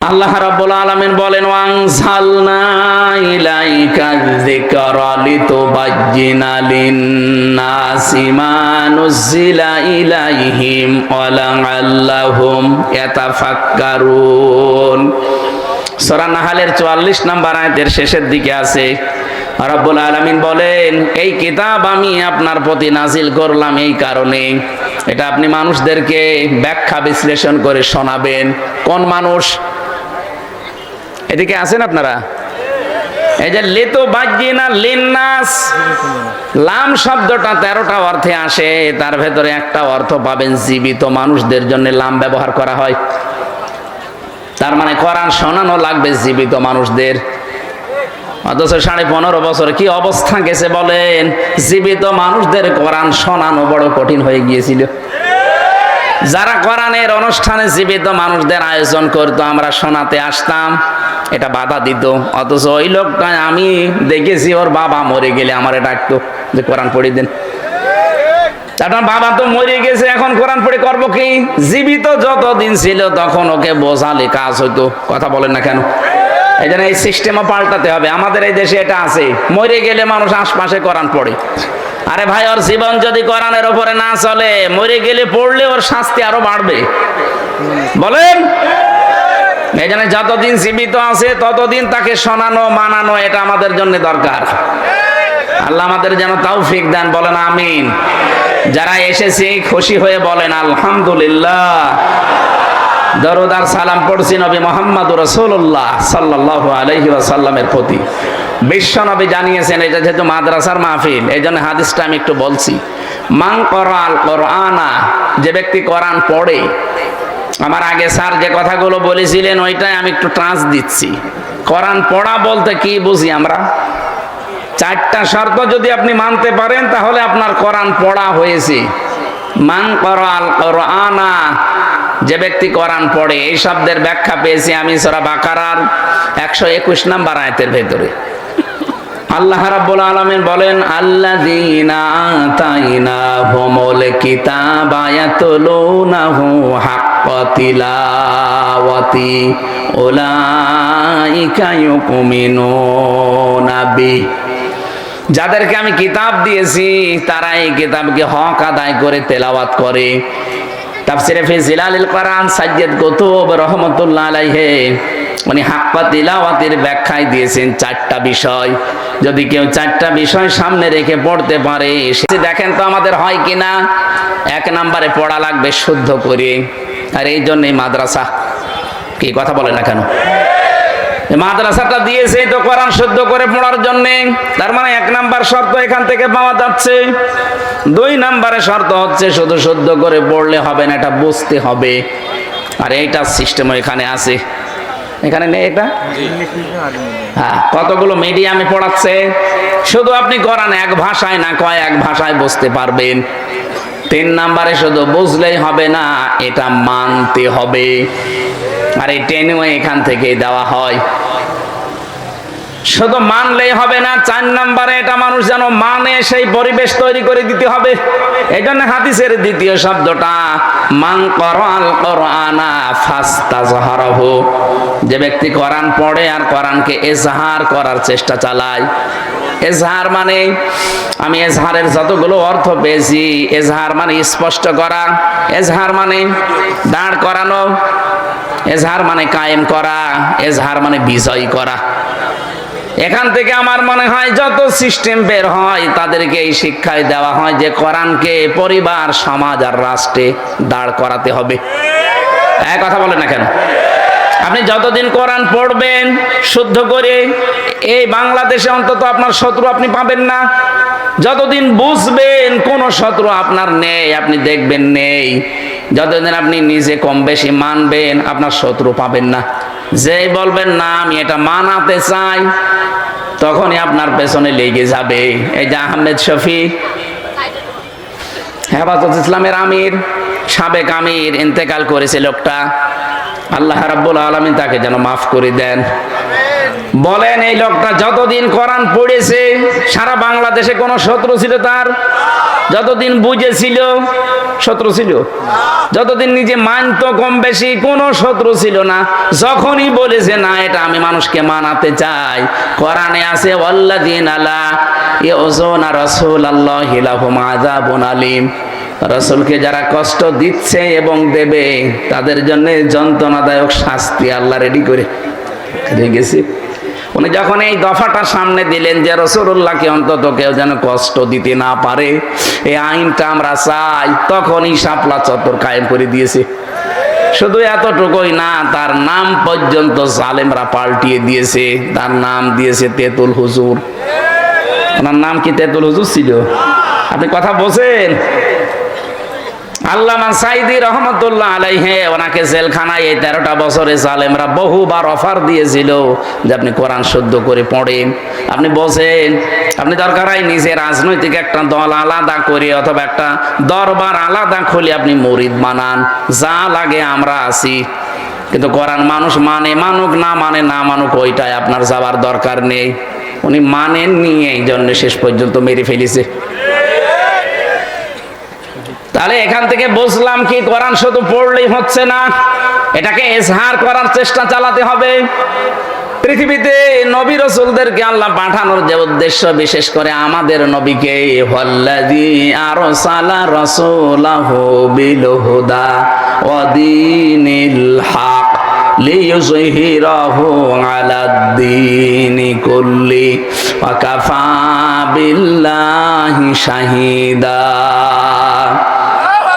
আল্লাহ রাব্বুল আলামিন বলেন ওয়ানজালনা ইলাইকায যিকরা লিতুবাজ্জিনা লিন-নাসি মা নুযিলা ইলাইহিম ওয়া লাআল্লাহুম ইয়াতাফাক্কারুন। সূরা নাহলের 44 নম্বর আয়াতের শেষের দিকে আছে রাব্বুল আলামিন বলেন, এই কিতাব আমি আপনার প্রতি নাজিল করলাম এই কারণে এটা আপনি মানুষদেরকে ব্যাখ্যা বিশ্লেষণ করে শোনাবেন। কোন মানুষ? এদিকে আছেন আপনারা? এই যে লিতুবাজ্জিনা লিন-নাস, লাম শব্দটা 13টা অর্থে আসে, তার ভেতরে একটা অর্থ পাবেন জীবিত মানুষদের জন্য লাম ব্যবহার করা হয়। তার মানে কোরআন শোনানো লাগবে জীবিত মানুষদের। অথচ 15.5 বছর কি অবস্থা গেছে বলেন, জীবিত মানুষদের কোরআন শোনানো বড় কঠিন হয়ে গিয়েছিল। যারা কোরআনের অনুষ্ঠানে জীবিত মানুষদের আয়োজন করতো, আমরা শোনাতে আসতাম, এটা বাধা দিত। অথচ ওই লোকটা আমি দেখেছি, ওর বাবা মরে গেলে আমারে ডাকতো যে কোরআন পড়ে দেন। তার বাবা তো মরে গেছে, এখন কোরআন পড়ে করবো কি? জীবিত যতদিন ছিল তখন ওকে বোঝালে কাজ হইতো। কথা বলেন না কেন? এই জন্য এই সিস্টেমও পাল্টাতে হবে। আমাদের এই দেশে এটা আছে, মরে গেলে মানুষ আশপাশে কোরআন পড়ে। আরে ভাই, ওর জীবন যদি কোরআনের উপরে না চলে, মরে গেলে পড়লে ওর শাস্তি আরো বাড়বে। বলেন, এই জন্য যতদিন জীবিত আছে ততদিন তাকে শোনানো মানানো এটা আমাদের জন্য দরকার। আল্লাহ আমাদের যেন তৌফিক দেন, বলেন আমিন। যারা এসেছি খুশি হয়ে বলেন আলহামদুলিল্লাহ। দরুদ আর সালাম পড়ছি নবী মুহাম্মদুর রাসূলুল্লাহ সাল্লাল্লাহু আলাইহি ওয়াসাল্লামের প্রতি। বিশ্ব নবী জানিয়েছেন, এটা যেহেতু মাদ্রাসার মাহফিল এই জন্য হাদিসটা আমি একটু বলছি। মান করাল কোরআনা, যে ব্যক্তি কোরআন পড়ে। আমার আগে স্যার যে কথাগুলো বলেছিলেন ওইটাই আমি একটু ট্রান্স দিচ্ছি। কোরআন পড়া বলতে কি বুঝি আমরা? 4টা শর্ত যদি আপনি মানতে পারেন তাহলে আপনার কোরআন পড়া হয়েছে। মান করাল কোরআনা, যে ব্যক্তি কোরআন পড়ে। এই শব্দের ব্যাখ্যা পেয়েছি আমি সূরা বাকারার 121 নম্বর আয়াতের ভেতরে। আল্লাহ রাব্বুল আলামিন বলেন, আল্লাযীনা আতাইনাহুমুল কিতাবা ইয়াতলুনাহু হাক্কা তিলাওয়াতি উলাইকা ইউমিনুনা বিহি। যাদেরকে আমি কিতাব দিয়েছি তারা এই কিতাবকে হক আদায় করে তেলাওয়াত করে। তাফসিরে ফি জিলালিল কোরআন সাজ্জাদ কুতুব রাহমাতুল্লাহ আলাইহি উনি হাক্কা তিলাওয়াতের ব্যাখ্যায় দিয়েছেন 4টা বিষয়। যদি কেউ 4টা বিষয় সামনে রেখে পড়তে পারে, সে দেখেন তো আমাদের হয় কিনা। 1 নম্বরে পড়া লাগবে শুদ্ধ করে। আর এই জন্যই মাদ্রাসা। কি কথা বলে না কেন? মাদ্রাসাটা দিয়েছে তো কোরআন শুদ্ধ করে পড়ার জন্য। তার মানে 1 নাম্বার শর্ত এখান থেকে পাওয়া যাচ্ছে। 2 নম্বরে শর্ত হচ্ছে শুধু শুদ্ধ করে পড়লে হবে না, এটা বুঝতে হবে। আর এইটা সিস্টেম এখানে আছে, এখানে নেই এটা। হ্যাঁ, কতগুলো মিডিয়ামে পড়াচ্ছে। শুধু আপনি কোরআন এক ভাষায় না কয়েক ভাষায় বুঝতে পারবেন। 3 নম্বরে শুধু বুঝলেই হবে না, এটা মানতে হবে। আর এই ট্রেনিং এখান থেকে দেওয়া হয়। শুধু মানলেই হবে না, 4 নম্বরে এটা মানুষ যেন মানে, সেই পরিবেশ তৈরি করে দিতে হবে। এই জন্য হাদিসের 2য় শব্দটা মান করাল কোরআনা ফাস্তাজহারাহু, যে ব্যক্তি কোরআন পড়ে আর কোরআনকে এজহার করার চেষ্টা চালায়। এজহার মানে, আমি এজহারের যতগুলো অর্থ পেয়েছি, এজহার মানে স্পষ্ট করা, এজহার মানে দাঁড় করানো, এজহার মানে কায়েম করা, এজহার মানে বিজয় করা। এখান থেকে আমার মনে হয় যত সিস্টেম বের হয় তাদেরকে এই শিক্ষায় দেওয়া হয় যে কোরআনকে পরিবার, সমাজ আর রাষ্ট্রে দাঁড় করাতে হবে। কথা বলেন না কেন? আপনি যতদিন কোরআন পড়বেন শুদ্ধ করে, এই বাংলাদেশে অন্তত আপনার শত্রু আপনি পাবেন না। যতদিন বুঝবেন কোন শত্রু আপনার নেই, আপনি দেখবেন নেই, যতদিন আপনি নিজে কম বেশি মানবেন আপনার শত্রু পাবেন না। যেই বলবেন না আমি এটা মানাতে চাই, তখনই আপনার পেছনে লেগে যাবে। এই যে আহমেদ শফি, হেফাজত ইসলামের আমির, সাবেক আমির, ইন্তেকাল করেছে লোকটা। আল্লাহ রাব্বুল আলামিন তাকে যেন মাফ করে দেন। বলেন, এই লোকটা যতদিন কোরআন পড়েছে সারা বাংলাদেশে কোন শত্রু ছিল তার? যতদিন বুঝেছিল শত্রু ছিল, যতদিন নিজে মানত কম বেশি কোনো শত্রু ছিল না। যখনই বলেছে না এটা আমি মানুষকে মানাতে চাই, কোরআনে আছে ওয়াল্লাযিনা লা ইউযুনা রাসূলাল্লাহি লাহুম আযাবুন আলীম, রাসূলকে যারা কষ্ট দিচ্ছে এবং দেবে তাদের জন্য যন্ত্রণাদায়ক শাস্তি আল্লাহ রেডি করে রেখেছে। উনি যখন এই দফাটা সামনে দিলেন যে রাসূলুল্লাহকে অন্তত কেউ যেন কষ্ট দিতে না পারে, এই আইনটা আমরা চাই, তখনই শাপলা চত্বর কায়েম করে দিয়েছে। শুধু এতটুকুই না, তার নাম পর্যন্ত জালেমরা পাল্টিয়ে দিয়েছে। তার নাম দিয়েছে তেতুল হুজুর। ওনার নাম কি তেতুল হুজুর ছিল? আপনি কথা বলছেন? আল্লামা সাইদি রহমতুল্লাহ আলাইহি ওনাকে জেলখানায় এই 13টা বছরে জালেমরা বহুবার অফার দিয়েছিল যে আপনি কোরআন শুদ্ধ করে পড়েন। আপনি বলছেন আপনি দরকার হয় নিজে রাজনৈতিক একটা দল আলাদা করে অথবা একটা দরবার আলাদা খুলে আপনি মুরিদ বানান, যা লাগে আমরা আছি, কিন্তু কোরআন মানুষ মানে মানুক, না মানে না মানুক, ওইটাই আপনার যাওয়ার দরকার নেই। উনি মানেননি, এই জন্য শেষ পর্যন্ত মেরে ফেলেছে। তাহলে এখান থেকে বুঝলাম কি, কোরআন শুধু পড়লেই হচ্ছে না, এটাকে ইজহার করার চেষ্টা চালাতে হবে। পৃথিবীতে নবী রাসূলদেরকে আল্লাহ পাঠানোর যে উদ্দেশ্য, বিশেষ করে আমাদের নবীকে, ওয়াল্লাযী আরসালা রাসূলাহু বিল হুদা ওয়া দীনিল হক লিইয়ুযহিরাহু আলাদ-দীনি কুল্লি ওয়া কাফা বিল্লাহি শাহীদা।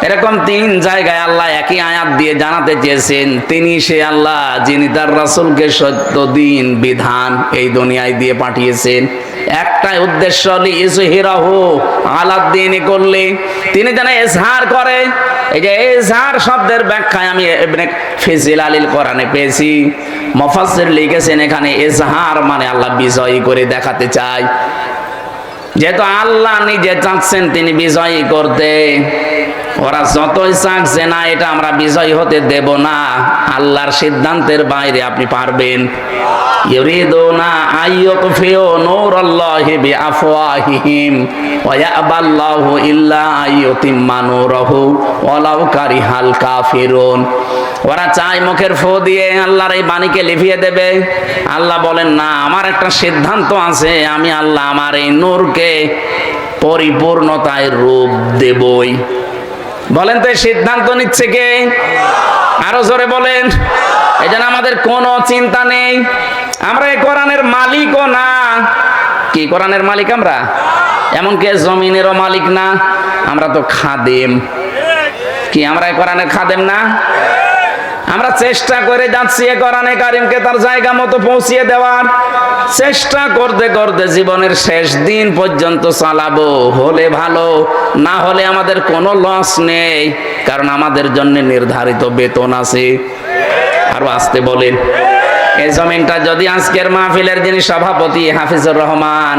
এরকম 3 জায়গায় আল্লাহ একই আয়াত দিয়ে জানাতে চেয়েছেন তিনি সে আল্লাহ যিনি তার রাসূলকে সত্য দিন বিধান এই দুনিয়ায় দিয়ে পাঠিয়েছেন। একটাই উদ্দেশ্য, লিইয়ুযহিরাহু আলাদ-দীনি কুল্লি, তিনি যেন ইজহার করে। এই যে ইজহার শব্দের ব্যাখ্যায় আমি ইবনে ফিজিল আলিল কোরআনে পেয়েছি, মুফাসসির লিখেছেন এখানে ইজহার মানে আল্লাহ বিজয়ী করে দেখাতে চায়। যেহেতু আল্লাহ নিজে চাচ্ছেন তিনি বিজয়ী করতে, ওরা যতই চাচ্ছে না এটা আমরা বিজয়ী হতে দেব না, আল্লাহর সিদ্ধান্তের বাইরে আপনি পারবেন। ইউরিদুনা আইয়ুতফিউ নূরাল্লাহি বিআফওয়াহিহিম ওয়া ইয়াবাল্লাহু ইল্লা আইয়ুতিম্মা নূরাহু ওয়ালাউ কারিহাল কাফিরুন। ওরা চায় মুখের ফু দিয়ে আল্লাহর এই বাণীকে লিভিয়ে দেবে। আল্লাহ বলেন না, আমার একটা সিদ্ধান্ত আছে, আমি আল্লাহ আমার এই নূরকে পরিপূর্ণতায় রূপ দেবই। বলেন তো এই সিদ্ধান্ত নিচ্ছে কে? আরো জোরে বলেন। এই জন্য আমাদের কোনো চিন্তা নেই, আমরা এই কোরআনের মালিকও না। কি কোরআনের মালিক আমরা? এমনকি জমিনেরও মালিক না, আমরা তো খাদেম। কি আমরা এই কোরআনের খাদেম না? আমরা চেষ্টা করে যাচ্ছি এই কোরআনে কারিমকে তার জায়গা মতো পৌঁছিয়ে দেওয়ার চেষ্টা করতে করতে জীবনের শেষ দিন পর্যন্ত চালাবো। হলে ভালো, না হলে আমাদের কোনো লস নেই, কারণ আমাদের জন্য নির্ধারিত বেতন আছে। আরো আসতে বলেন। এই জমিনটা যদি আজকের মাহফিলের যিনি সভাপতি হাফিজুর রহমান,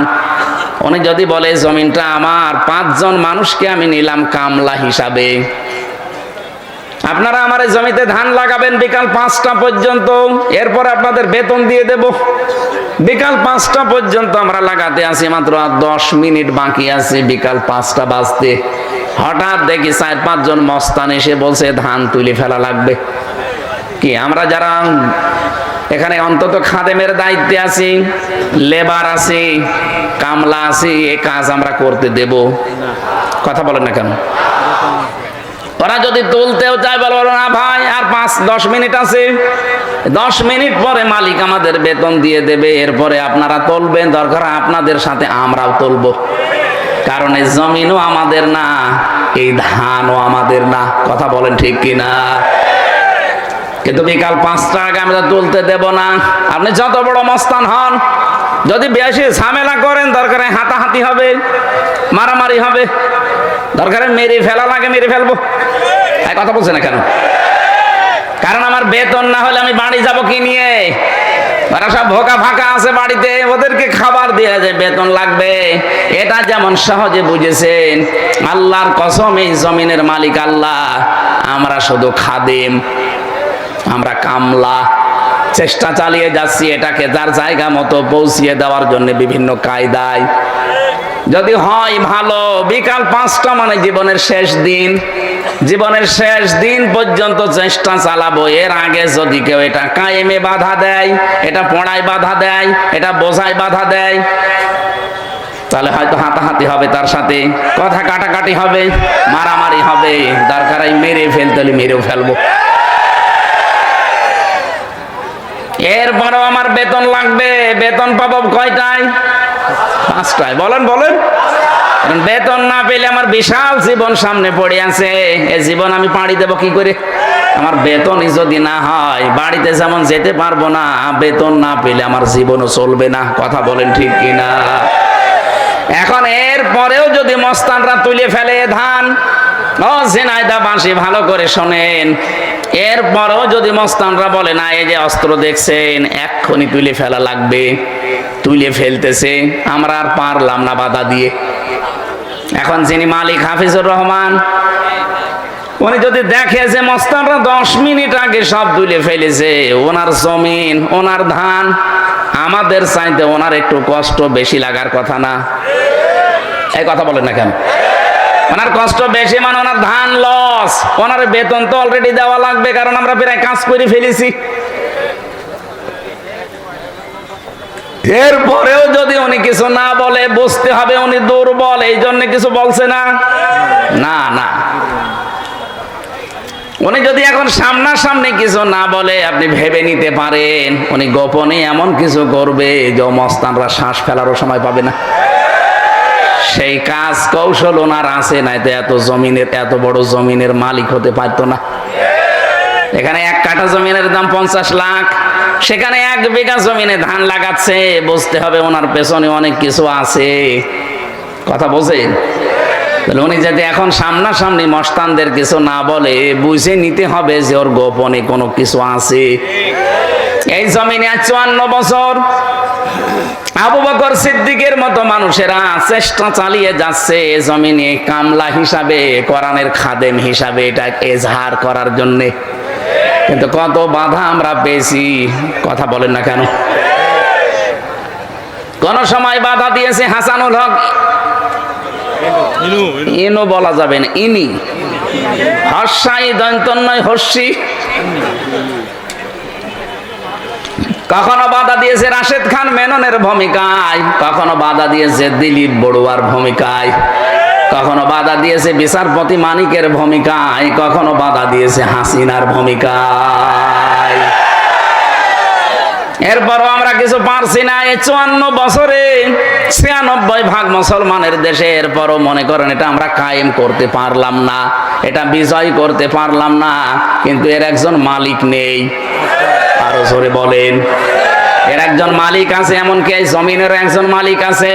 উনি যদি বলে জমিনটা আমার, 5 জন মানুষকে আমি নিলাম কামলা হিসাবে, আপনারা আমার এই জমিতে ধান লাগাবেন বিকাল 5টা পর্যন্ত, এরপর আপনাদের বেতন দিয়ে দেব। বিকাল 5টা পর্যন্ত আমরা লাগাতে আছি, মাত্র 10 মিনিট বাকি আছে বিকাল 5টা বাজতে। হঠাৎ দেখি 4-5 জন মস্তান এসে বলছে ধান তুলে ফেলা লাগবে। কি আমরা যারা এখানে অন্তত খাদেমের দায়িত্বে আছি, লেবার আছি, কামলা আছি, এই কাজ আমরা করতে দেব? কথা বলেন না কেন? ওরা যদি তুলতেও চায় বলবো না ভাই আর 5-10 মিনিট আছে, 10 মিনিট পরে মালিক আমাদের বেতন দিয়ে দেবে, এরপরে আপনারা তুলবেন, দরকার আপনাদের সাথে আমরাও তুলবো, কারণ এই জমিনও আমাদের না, এই ধানও আমাদের না। কথা বলেন ঠিক কিনা? কিন্তু বিকাল 5টা আগে আমরা তুলতে দেব না। আপনি যত বড় মস্তান হন, যদি বেশি ঝামেলা করেন দরকারে হাতাহাতি হবে, মারামারি হবে, দরকারে মেরে ফেলা লাগে মেরে ফেলবো। এই কথা বলছে না কেন? কারণ আমার বেতন না হলে আমি বাড়ি যাব কি নিয়ে? ওরা সব ভোকা ফাঁকা আছে বাড়িতে, ওদেরকে খাবার দেওয়া যায়, বেতন লাগবে। এটা যেমন সহজে বুঝেছেন, আল্লাহর কসম এই জমিনের মালিক আল্লাহ, আমরা শুধু খাদেম, আমরা কামলা। চেষ্টা চালিয়ে যাচ্ছি এটাকে তার জায়গা মতো পৌঁছিয়ে দেওয়ার জন্য বিভিন্ন কায়দায়। যদি হয় ভালো, বিকাল 5টা মানে জীবনের শেষ দিন, জীবনের শেষ দিন পর্যন্ত চেষ্টা চালাবো। এর আগে যদি কেউ এটা কায়েমে বাধা দেয়, এটা পড়ায় বাধা দেয়, এটা বোঝায় বাধা দেয়, তাহলে হয়তো হাতাহাতি হবে, তার সাথে কথা কাটাকাটি হবে, মারামারি হবে, দরকার মেরে ফেলতে হলে মেরেও ফেলবো। এরপরও আমার বেতন লাগবে। বেতন পাবো কয়টায়? 5টায়। বলেন বলেন। বেতন না পেলে আমার বিশাল জীবন সামনে পড়ে আছে। এই জীবন আমি পাড়ি দেবো কি করে? আমার বেতনই যদি না হয়, বাড়িতে যেমন যেতে পারবো না, বেতন না পেলে আমার জীবনও চলবে না। কথা বলেন ঠিক কিনা? এখন এর পরেও যদি মস্তানরা তুলে ফেলে ধান, ও ঝিনাইদা বাঁশি ভালো করে শোনেন, এরপরেও যদি মস্তানরা বলে না এই যে অস্ত্র দেখছেন এক্ষুনি তুলে ফেলা লাগবে, তুলে ফেলতেছে, আমরা আর পারলাম না বাধা দিয়ে। এখন যিনি মালিক হাফিজুর রহমান, উনি যদি দেখে যে মস্তানরা 10 মিনিট আগে সব তুলে ফেলেছে, ওনার জমিন, ওনার ধান, আমাদের চাইতে ওনার একটু কষ্ট বেশি লাগার কথা না? এই কথা বলেন না কেন? ওনার কষ্ট বেশি মানে ওনার ধান লস, ওনার বেতন তো অলরেডি দেওয়া লাগবে, কারণ আমরা প্রায় কাজ করে ফেলেছি। এরপরেও যদি উনি কিছু না বলে, বুঝতে হবে উনি দুর্বল, এই জন্য কিছু বলছে না। না না, উনি যদি এখন সামনাসামনি কিছু না বলে, আপনি ভেবে নিতে পারেন উনি গোপনে এমন কিছু করবে যে মস্তানরা শ্বাস ফেলারও সময় পাবে না। সেই কাজ কৌশল ওনার আছে, নাই তো এত জমিনের, এত বড় জমিনের মালিক হতে পারতো না। এখানে 1 কাঠা জমিনের দাম 50 লাখ, সেখানে 1 বিঘা জমিনে ধান লাগাচ্ছে, বুঝতে হবে ওনার পেছনে অনেক কিছু আছে। কথা বোঝেন? উনি যদি এখন সামনাসামনি মস্তানদের কিছু না বলে, বুঝে নিতে হবে যে ওর গোপনে কোনো কিছু আছে। এই জমিনে 54 বছর আবু বকর সিদ্দিকের মতো মানুষেরা চেষ্টা চালিয়ে যাচ্ছে জমিনে কামলা হিসাবে, কোরআনের খাদেম হিসাবে এটা এজহার করার জন্য, কিন্তু কত বাধা আমরা পেয়েছি। কথা বলেন না কেন? কোন সময় বাধা দিয়েছে হাসানুল হক, ইনু বলা যাবে না, ইনি, হর্ষাই দন্তন্নয় হর্ষি। কখনো বাধা দিয়েছে রাশেদ খান মেননের ভূমিকায়, কখনো বাধা দিয়েছে দিলীপ বড়ুয়ার ভূমিকায়, কখনো বাধা দিয়েছে বিচারপতি মানিকের ভূমিকায়, কখনো বাধা দিয়েছে হাসিনার ভূমিকায়। এরপরও আমরা কিছু পারছি না। এই 54 বছরে 96% মুসলমানের দেশে, এরপরও মনে করেন এটা আমরা কায়েম করতে পারলাম না, এটা বিজয় করতে পারলাম না, কিন্তু এর একজন মালিক নেই। আরো জোরে বলেন। এর একজন মালিক আছে, এমনকি এই জমিনের একজন মালিক আছে,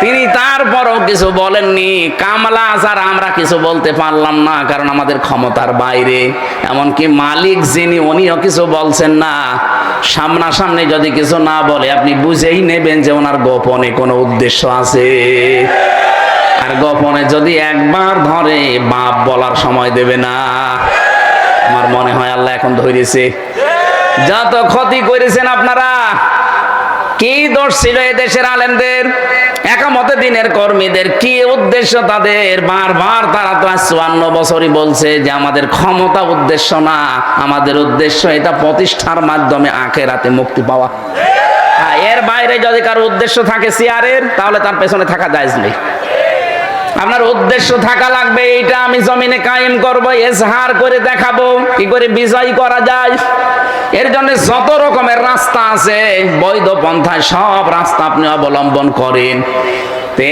তিনি তারপরও কিছু বলেননি। কামলা আজার আমরা কিছু বলতে পারলাম না, কারণ আমাদের ক্ষমতার বাইরে। এমনকি মালিক যিনি, উনিও কিছু বলছেন না। সামনাসামনি যদি কিছু না বলে, আপনি বুঝেই নেবেন যে ওনার গোপনে কোনো উদ্দেশ্য আছে। আর গোপনে যদি একবার ধরে, বাপ বলার সময় দেবে না। আমার মনে হয় আল্লাহ এখন ধরেছে। যত ক্ষতি করেছেন আপনারা, কি দোষ ছিল এই দেশের আলেমদের, একামতে দিনের কর্মীদের, কি উদ্দেশ্য তাদের? বারবার তারা তো 54 বছরই বলছে যে আমাদের ক্ষমতা উদ্দেশ্য না, আমাদের উদ্দেশ্য এটা প্রতিষ্ঠার মাধ্যমে আখিরাতে মুক্তি পাওয়া। এর বাইরে যদি কারো উদ্দেশ্য থাকে চেয়ারের, তাহলে তার পেছনে থাকা জায়েজ নেই। আপনার উদ্দেশ্য থাকা লাগবে, এইটা আমি জমিনে কায়েম করব, এজহার করে দেখাবো কি করে বিজয় করা যায়। এর জন্য যত রকমের রাস্তা আছে, বৈধ পন্থায় সব রাস্তা আপনি অবলম্বন করেন।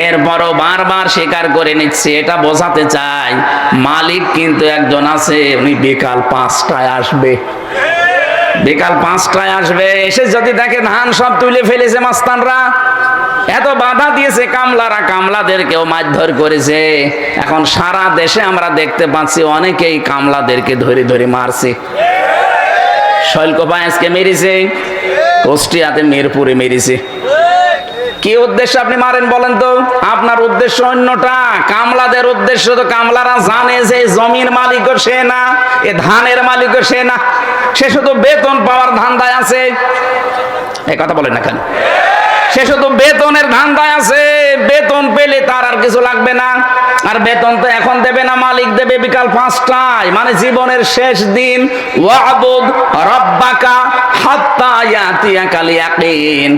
এরপরও বারবার স্বীকার করে নিচ্ছে, এটা বোঝাতে চাই মালিক কিন্তু একজন আছে, উনি বিকাল 5টায় আসবে। বিকাল 5টায় আসবে, এসে যদি দেখে ধান সব তুলে ফেলেছে মাস্তানরা, এত বাধা দিয়েছে কামলারা, কামলাদেরকেও মারধর করেছে। এখন সারা দেশে আমরা দেখতে পাচ্ছি অনেকেই কামলাদেরকে ধরে ধরে মারছে। শৈলকুপাকে মেরেছে, কুষ্টিয়াতে মিরপুরে মেরেছে। কি উদ্দেশ্য আপনি মারেন বলেন তো? আপনার উদ্দেশ্য অন্যটা, কামলাদের উদ্দেশ্য তো কামলারা জানে যে জমির মালিকও সে না, এ ধানের মালিকও সে না, সে শুধু বেতন পাওয়ার ধান্দায় আছে। এই কথা বলেন না কেন? সে শুধু বেতনের ধান্দায় আছে, বেতন পেলে তার আর কিছু লাগবে না। আর বেতন তো এখন দেবে না, মালিক দেবে বিকাল 5টায়, মানে জীবনের শেষ দিন। ওয়াবুদ রাব্বাকা হাত্তা ইয়াতিয়াকাল ইয়াকিন।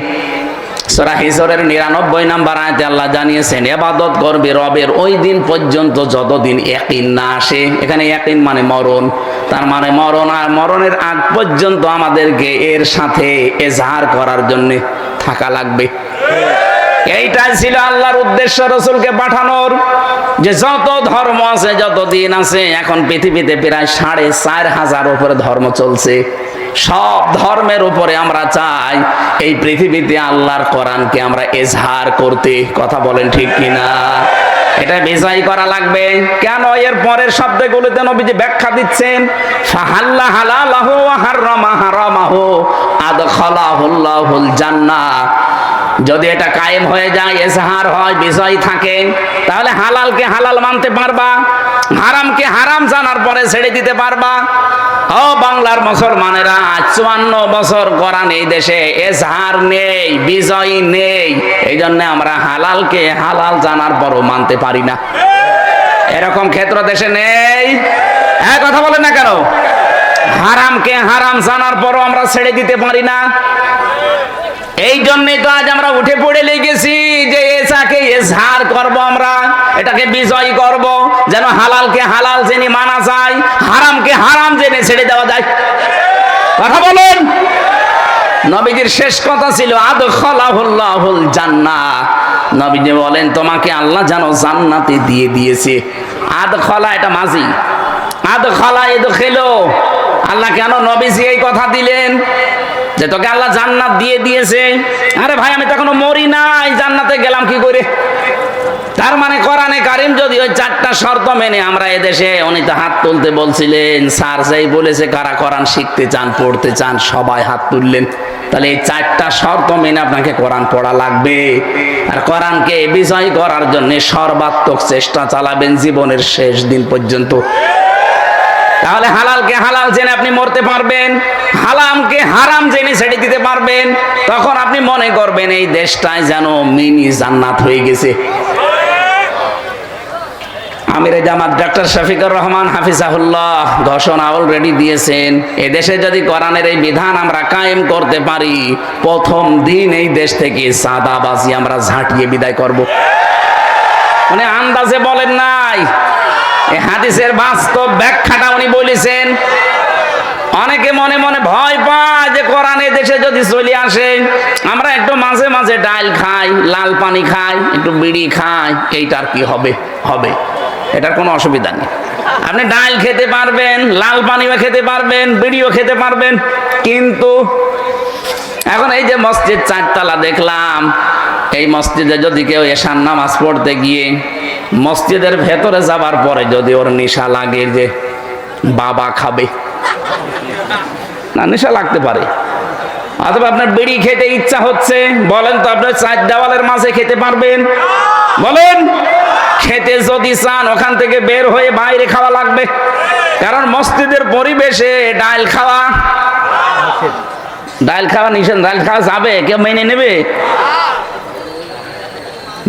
সূরা হিজরের 99 নম্বর আয়াতে আল্লাহ জানিয়েছেন, ইবাদত করবে রবের ওই দিন পর্যন্ত যতদিন ইয়াকিন না আসে। এখানে ইয়াকিন মানে মরণ, তার মানে মরণ, আর মরণের আগ পর্যন্ত আমাদেরকে এর সাথে এজহার করার জন্য থাকা লাগবে। এইটাই ছিল আল্লাহর উদ্দেশ্য রাসূলকে পাঠানোর, যে যত ধর্ম আছে, যত দিন আছে, এখন পৃথিবীতে প্রায় 4500 উপরে ধর্ম চলছে। সব ধর্মের উপরে আমরা চাই এই পৃথিবীতে আল্লাহর কোরআনকে আমরা এজহার করতে। কথা বলেন ঠিক কিনা? এটা বিজয় করা লাগবে। কেন? এর পরের শব্দগুলোতে নবীজি ব্যাখ্যা দিচ্ছেন, ফাহাল্লা হালালাহু ওয়া হারামা হারামাহু আদখালাহুল্লাহুল জান্নাহ। যদি এটা কায়েম হয়ে যায়, এজহার হয়, বিজয় থাকে, তাহলে হালালকে হালাল মানতে পারবা, হারামকে হারাম জানার পরে ছেড়ে দিতে পারবা। ও বাংলার মুসলমানেরা, 54 বছর কোরআন এই দেশে এজহার নেই, বিজয় নেই। এই জন্য আমরা হালালকে হালাল জানার পরও মানতে পারি না। এরকম ক্ষেত্র দেশে নেই। কথা বলেন না কেন? হারামকে হারাম জানার পরও আমরা ছেড়ে দিতে পারি না। এই জন্যই তো আজ আমরা উঠে পড়ে লেগেছি যে এটাকে এজহার করব, আমরা এটাকে বিজয় করব, যেন হালালকে হালাল জেনে মানা যায়, হারামকে হারাম জেনে ছেড়ে দেওয়া যায়। কথা বলুন। নবীজির শেষ কথা ছিল আদখালাহুল্লাহুল জান্নাহ। নবীজি বলেন, তোমাকে আল্লাহ যেন জান্নাতে দিয়ে দিয়েছে। আদখালা এটা মাজি, আদখালা ইদখিলু। আল্লাহ কেন নবীজি এই কথা দিলেন যে তোকে আল্লাহ জান্নাত দিয়ে দিয়েছে? আরে ভাই, আমি তো এখনো মরি নাই, জান্নাতে গেলাম কি করে? তার মানে কোরআনে কারিম যদি ওই 4টা শর্ত মেনে, আমরা এদেশে, উনি তো হাত তুলতে বলছিলেন, স্যার যেই বলেছে কারা কোরআন শিখতে চান, পড়তে চান, সবাই হাত তুললেন। তাহলে এই 4টা শর্ত মেনে আপনাকে কোরআন পড়া লাগবে, আর কোরআনকে বিজয় করার জন্য সর্বাত্মক চেষ্টা চালাবেন জীবনের শেষ দিন পর্যন্ত। তাহলে হালালকে হালাল জেনে আপনি মরতে পারবেন, হারামকে হারাম জেনে ছেড়ে দিতে পারবেন। তখন আপনি মনে করবেন এই দেশটায় যেন মিনি জান্নাত হয়ে গেছে। আমিরে জামাত ডক্টর শফিকুর রহমান হাফিজাহুল্লাহ ঘোষণা অলরেডি দিয়েছেন, এদেশে যদি কোরআনের এই বিধান আমরা কায়েম করতে পারি, প্রথম দিন এই দেশ থেকে সাদাবাজি আমরা ঝাঁটিয়ে বিদায় করব। মানে আন্দাজে বলেন নাই, এই হাদিসের বাস্তব ব্যাখ্যাটা উনি বলেছেন। অনেকে মনে মনে ভয় পায় যে কোরআনে দেশে যদি চলে আসে, আমরা একটু মাঝে মাঝে ডাল খাই, লাল পানি খাই, একটু বিড়ি খাই, এইটার কি হবে? হবে, এটার কোনো অসুবিধা নেই। আপনি ডাল খেতে পারবেন, লাল পানিও খেতে পারবেন, বিড়িও খেতে পারবেন। কিন্তু এখন এই যে মসজিদ 4 দেখলাম, এই মসজিদে যদি কেউ এশার নামাজ পড়তে গিয়ে মসজিদের ভেতরে যাবার পরে যদি ওর নেশা লাগে যে বাবা খাবে, না নেশা লাগতে পারে, অথবা আপনার বিড়ি খেতে ইচ্ছা হচ্ছে, বলেন তো আপনার 4 দেওয়ালের মাঝে খেতে পারবেন? বলেন। খেতে যদি চান ওখান থেকে বের হয়ে বাইরে খাওয়া লাগবে, কারণ মসজিদের পরিবেশে ডাল খাওয়া নিষেধ। ডাল খাওয়া যাবে, কেউ মেনে নেবে?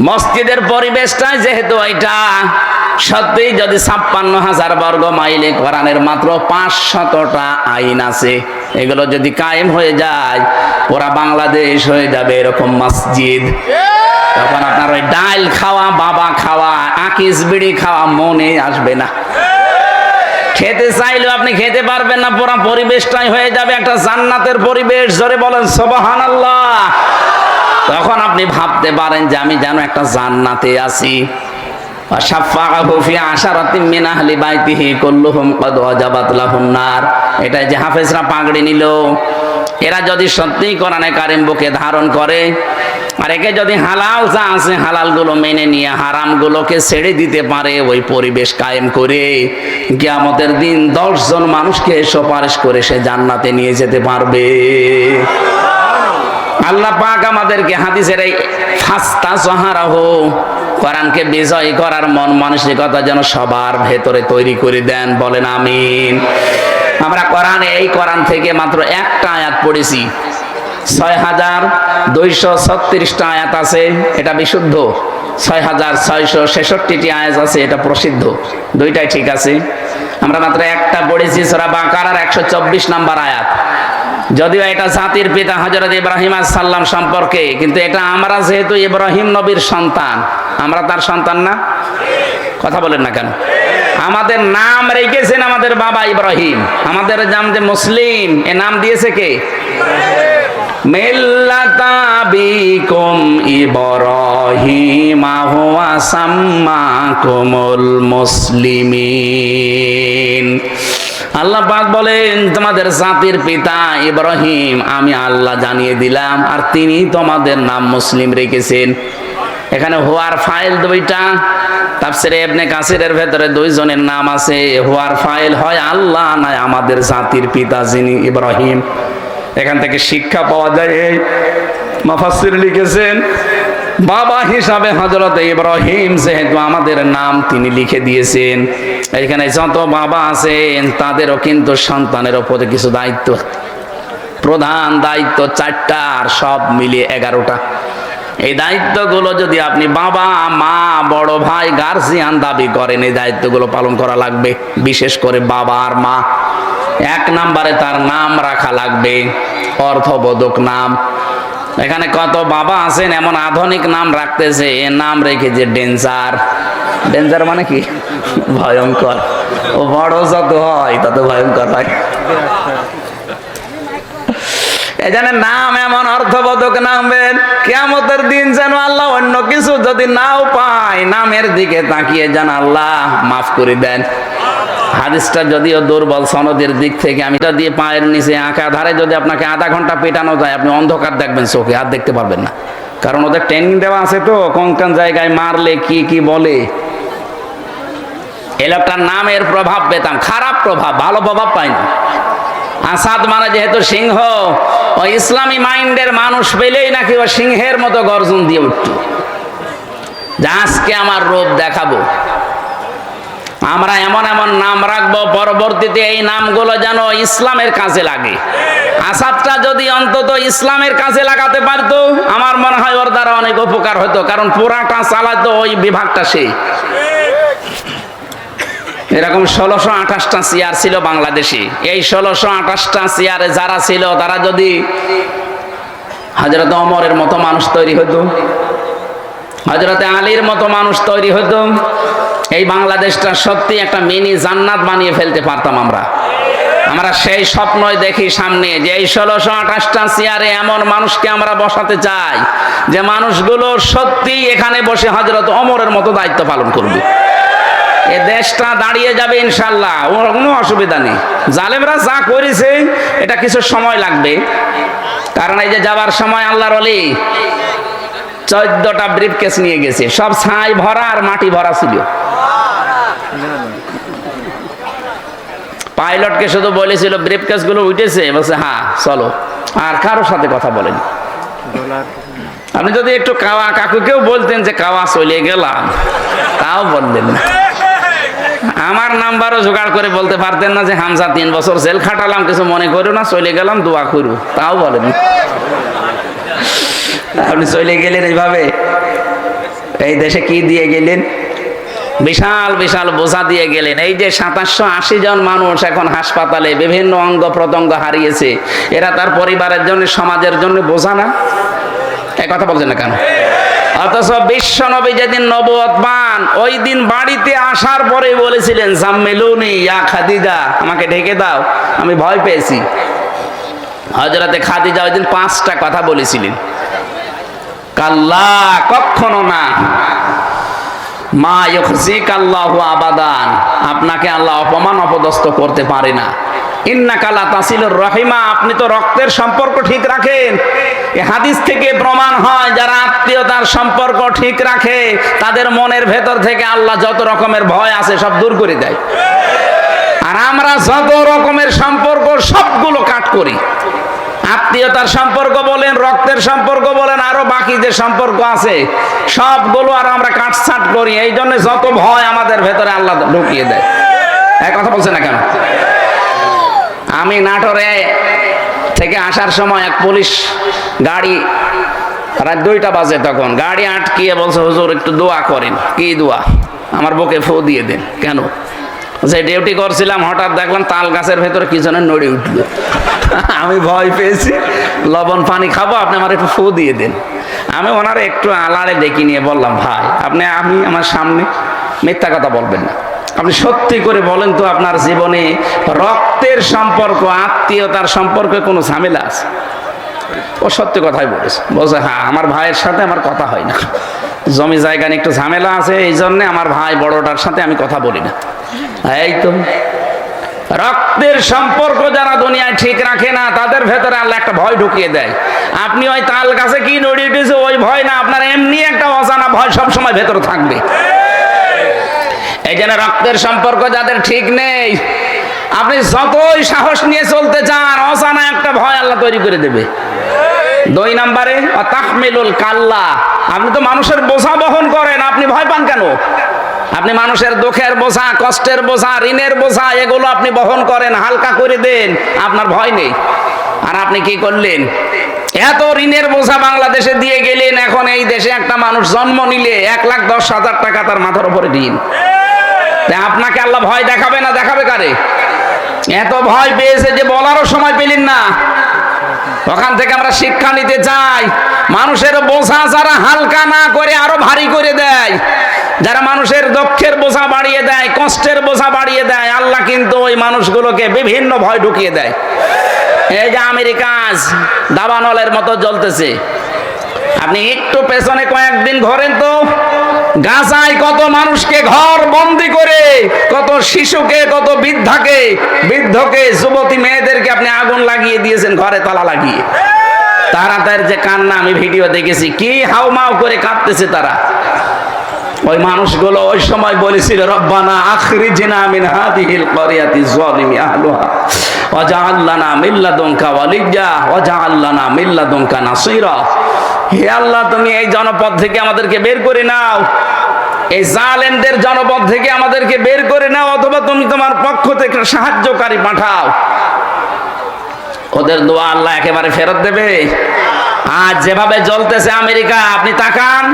মসজিদের পরিবেশটা যেহেতু এটা সত্যি, যদি 56,000 বর্গ মাইলে কোরআনের মাত্র 500টা আইন আছে, এগুলো যদি কায়েম হয়ে যায়, পুরা বাংলাদেশ হয়ে যাবে এরকম মসজিদ। তখন আপনার ওই ডাল খাওয়া, বাবা খাওয়া, আকিস বিড়ি খাওয়া মনে আসবে না। খেতে চাইলেও আপনি খেতে পারবেন না, পুরা পরিবেশটাই হয়ে যাবে একটা জান্নাতের পরিবেশ। জোরে বলেন সুবহানাল্লাহ। তখন আপনি ভাবতে পারেন যে আমি যেন একটা জান্নাতে আছি। এটা যে হাফেজরা পাগড়ি নিল, এরা যদি সত্যি কোরআনে কারিম বুকে ধারণ করে, আর একে যদি হালাল যা আছে হালাল গুলো মেনে নিয়ে হারাম গুলোকে ছেড়ে দিতে পারে, ওই পরিবেশ কায়েম করে কিয়ামতের দিন 10 জন মানুষকে সুপারিশ করে সে জান্নাতে নিয়ে যেতে পারবে। আল্লাহ পাক আমাদেরকে হাদিসের এই ফাস্তা সাহারাহু, কোরআনকে বিজয় করার মন মানসিকতা যেন সবার ভেতরে তৈরি করে দেন। বলেন আমিন। আমরা কোরআনে, এই কোরআন থেকে মাত্র একটা আয়াত পড়েছি, 6236টা আয়াত আছে, এটা বিশুদ্ধ। 6666টি আয়াত আছে, এটা প্রসিদ্ধ। দুইটাই ঠিক আছে। আমরা মাত্র একটা পড়েছি সূরা বাকারার 124 নম্বর আয়াত। যদিও এটা জাতির পিতা হযরত ইব্রাহিম আলাইহিস সালাম সম্পর্কে, কিন্তু এটা আমরা যেহেতু ইব্রাহিম নবীর সন্তান, আমরা তার সন্তান না? কথা বলেন না কেন? আমাদের নাম রেখেছেন আমাদের বাবা ইব্রাহিম। আমাদের নাম যে মুসলিম, এ নাম দিয়েছে কে? মিল্লাতা বিকুম ইব্রাহিম হুয়া সাম্মাকুমুল মুসলিমিন। আল্লাহ পাক বলেন তোমাদের জাতির পিতা ইব্রাহিম আমি আল্লাহ জানিয়ে দিলাম, আর তিনি তোমাদের নাম মুসলিম রেখেছেন। এখানে হুয়ার ফাইল দুইটা। তাফসিরে ইবনে কাসিরের ভেতরে দুইজনের নাম আছে। হুয়ার ফাইল হয় আল্লাহ, নয় আমাদের জাতির পিতা যিনি ইব্রাহিম। এখান থেকে শিক্ষা পাওয়া যায়, এই মুফাসসির লিখেছেন বাবা হিসাবে হযরত ইব্রাহিম যেহেতু আমাদের নাম তিনি লিখে দিয়েছেন, এখানে যত বাবা আছেন তাদেরও কিন্তু সন্তানের উপরে কিছু দায়িত্ব, প্রধান দায়িত্ব 4টা, আর সব মিলিয়ে 11টা। এই দায়িত্বগুলো যদি আপনি বাবা মা বড় ভাই গার্জিয়ান দাবি করেন, এই দায়িত্বগুলো পালন করা লাগবে। বিশেষ করে বাবা আর মা। 1 নম্বরে তার নাম রাখা লাগবে, অর্থবোধক নাম। এখানে কত বাবা আছেন এমন আধুনিক নাম রাখতেছে, এ নাম রেখে যে ডেঞ্জার। ডেঞ্জার মানে কি? ভয়ঙ্কর। ও বড় যত হয় তত ভয়ঙ্কর হয়। এখানে নাম এমন অর্থবোধক নামবেন, কিয়ামতের দিন যেন আল্লাহ অন্য কিছু যদি নাও পায়, নামের দিকে তাকিয়ে যেন আল্লাহ মাফ করে দেন। হাদিসটা যদিও দুর্বল সনদের দিক থেকে, আমি এটা দিয়ে পায়ের নিচে আঁকা ধারে যদি আপনাকে আধা ঘন্টা পেটানো যায়, আপনি অন্ধকার দেখবেন, চোখে আর দেখতে পারবেন না। কারণ ওদের ট্রেনিং দেওয়া আছে তো, কোন কোন জায়গায় মারলে কি কি বলে। এই লোকটার নামের প্রভাব পেতাম, খারাপ প্রভাব, ভালো প্রভাব পাইনি। আসাদ মানে যেহেতু সিংহ, ও ইসলামী মাইন্ডের মানুষ পেলেই নাকি ও সিংহের মতো গর্জন দিয়ে উঠত, যে আজকে আমার রূপ দেখাবো। আমরা এমন এমন নাম রাখবো, পরবর্তীতে এই নামগুলো যেন ইসলামের কাজে লাগে। আসাদটা যদি অন্তত ইসলামের কাজে লাগাতে পারতো, আমার মনে হয় ওর দ্বারা অনেক উপকার হতো, কারণ পুরাটা চালাতো ওই বিভাগটা সেই। এরকম 1628টা চেয়ার ছিল বাংলাদেশে। এই 1628টা চেয়ারে যারা ছিল, তারা যদি হযরত ওমরের মতো মানুষ তৈরি হতো, হযরতে আলীর মতো মানুষ তৈরি হতো, এই বাংলাদেশটা সত্যি একটা মিনি জান্নাত বানিয়ে ফেলতে পারতাম আমরা। আমরা সেই স্বপ্নই দেখি সামনে, যে এই 1628টা চেয়ারে এমন মানুষকে আমরা বসাতে চাই, যে মানুষগুলো সত্যি এখানে বসে হযরত ওমরের মতো দায়িত্ব পালন করবে। এ দেশটা দাঁড়িয়ে যাবে ইনশাআল্লাহ, ওর কোনো অসুবিধা নেই। জালেমরা যা করেছে এটা কিছু সময় লাগবে, কারণ এই যে যাবার সময় আল্লাহর ওলি 14টা ব্রিফকেস নিয়ে গেছে, সব ছাই ভরা আর মাটি ভরা ছিল। পাইলটকে শুধু বলেছিল ব্রিফকেস গুলো উঠেছে, বলছে হ্যাঁ চলো, আর কারোর সাথে কথা বলেন। আপনি যদি একটু কাওয়া কাকুকেও বলতেন যে কাওয়া চলে গেলাম, তাও বললেন না। আমার নাম্বারও জোগাড় করে বলতে পারতেন না যে হামজা 3 বছর জেল খাটালাম, কিছু মনে করো না, চলে গেলাম, দোয়া করু, তাও বলেন। আপনি চলে গেলেন এইভাবে। এই দেশে কি দিয়ে গেলেন? বিশাল বিশাল বোঝা দিয়ে গেলেন। এই যে 2780 জন মানুষ এখন হাসপাতালে বিভিন্ন অঙ্গ প্রত্যঙ্গ হারিয়েছে, এরা তার পরিবারের জন্য, সমাজের জন্য বোঝা না? এই কথা বলছেন না কেন? অথচ বিশ্ব নবী যেদিন নবুয়ত পান, ওই দিন বাড়িতে আসার পরে বলেছিলেন জাম্মিলুনি ইয়া খাদিজা, আমাকে ঢেকে দাও, আমি ভয় পেয়েছি। হযরতে খাদিজা ওই দিন 5টা কথা বলেছিলেন। কাল্লা, কখনো না, মা ইউখজিকাল্লাহু আবাদান, আপনাকে আল্লাহ অপমান অপদস্থ করতে পারে না। ইন্নাকা লা তাসিলুর রাহিমা, আপনি তো রক্তের সম্পর্ক ঠিক রাখেন। এই হাদিস থেকে প্রমাণ হয় যারা আত্মীয়তার সম্পর্ক ঠিক রাখে, তাদের মনের ভেতর থেকে আল্লাহ যত রকমের ভয় আছে সব দূর করে দেয়। আর আমরা যত রকমের সম্পর্ক সবগুলো কাট করি। আত্মীয়তার সম্পর্ক বলেন, রক্তের সম্পর্ক বলেন, আরো বাকি যে সম্পর্ক আছে সবগুলো আর আমরা কাটছাট করি। এই জন্য যত ভয় আমাদের ভেতরে আল্লাহ ঢুকিয়ে দেয়। এক কথা বলছে না কেন? আমি নাটোরে থেকে আসার সময় এক পুলিশ গাড়ি, রাত 2টা বাজে, তখন গাড়ি আটকিয়ে বলছে, হুজুর একটু দোয়া করেন। কি দোয়া? আমার বুকে ফু দিয়ে দেন। কেন? যে ডিউটি করছিলাম, হঠাৎ দেখলাম তাল গাছের ভেতরে কি যেন নড়ে উঠল। আমি ভয় পেয়েছি, লবণ পানি খাবো, আপনি আমার একটু ফু দিয়ে দেন। আমি ওনার একটু আলারে ডেকে নিয়ে বললাম, ভাই আপনি আমার সামনে মিথ্যা কথা বলবেন না, আপনি সত্যি করে বলেন তো আপনার জীবনে রক্তের সম্পর্ক, আত্মীয়তার সম্পর্কে কোনো ঝামেলা আছে? ও সত্যি কথাই বলেছে। বলছে, হ্যাঁ আমার ভাইয়ের সাথে আমার কথা হয় না, জমি জায়গা নিয়ে একটু ঝামেলা আছে, এই জন্যে আমার ভাই বড়টার সাথে আমি কথা বলি না। এই তো রক্তের সম্পর্ক যারা দুনিয়ায় ঠিক রাখে না, তাদের ভেতরে আল্লাহ একটা ভয় ঢুকিয়ে দেয়। আপনি ওই তাল গাছে কি নড়িয়ে উঠেছে ওই ভয় না, আপনার এমনি একটা অজানা ভয় সবসময় ভেতরে থাকবে। এই জন্য রক্তের সম্পর্ক যাদের ঠিক নেই, আপনি যতই সাহস নিয়ে চলতে চান, অজানা একটা ভয় আল্লাহ তৈরি করে দেবে। 2 নম্বরে তাহমিলুল কাল্লা, আপনি তো মানুষের বোঝা বহন করেন, আপনি ভয় পান কেন? আপনি মানুষের দুঃখের বোঝা, কষ্টের বোঝা, ঋণের বোঝা, এগুলো আপনি বহন করেন, হালকা করে দেন, আপনার ভয় নেই। আর আপনি কি করলেন? এত ঋণের বোঝা বাংলাদেশে দিয়ে গেলেন, এখন এই দেশে একটা মানুষ জন্ম নিলে 1,10,000 টাকা তার মাথার উপরে ঋণ। আপনাকে আল্লাহ ভয় দেখাবে না, দেখাবে কারে? এত ভয় পেয়েছে যে বলারও সময় পেলেন না। ওখান থেকে আমরা শিক্ষা নিতে চাই, মানুষের বোঝা যারা হালকা না করে আরো ভারী করে দেয়, যারা মানুষের দুঃখের বোঝা বাড়িয়ে দেয়, কষ্টের বোঝা বাড়িয়ে দেয়, আল্লাহ কিন্তু ওই মানুষগুলোকে বিভিন্ন ভয় ঢুকিয়ে দেয়। এই যে আমেরিকা আজ দাবানলের মতো জ্বলতেছে, আপনি একটু পেছনে কয়েকদিন ঘোরেন তো, গাজায় কত মানুষকে ঘর বন্দি করে, কত শিশুকে, কত বৃদ্ধকে, যুবতী মেয়েদেরকে আপনি আগুন লাগিয়ে দিয়েছেন, ঘরে তালা লাগিয়ে। তাদের যে কান্না, আমি ভিডিও দেখেছি, কি হাউমাউ করে কাঁদতেছে তারা। ওই মানুষগুলো ওই সময় বলেছিল, রব্বানা আখরিজনা মিন হাদিহিল ক্বরিয়াতি যালিমি আহলুহা ওয়াজআল লানা মিন লাদুনকা ওয়ালিয়্যা ওয়াজআল লানা মিন লাদুনকা নাসীরা। হে আল্লাহ, তুমি এই জনপদ থেকে আমাদেরকে বের করে নাও, এই জালেমদের জনপদ থেকে আমাদেরকে বের করে নাও, অথবা তুমি তোমার পক্ষ থেকে সাহায্যকারী পাঠাও। ওদের দোয়া আল্লাহ একেবারে ফেরত দেবে? আজ যেভাবে জ্বলতেছে আমেরিকা, আপনি তাকান।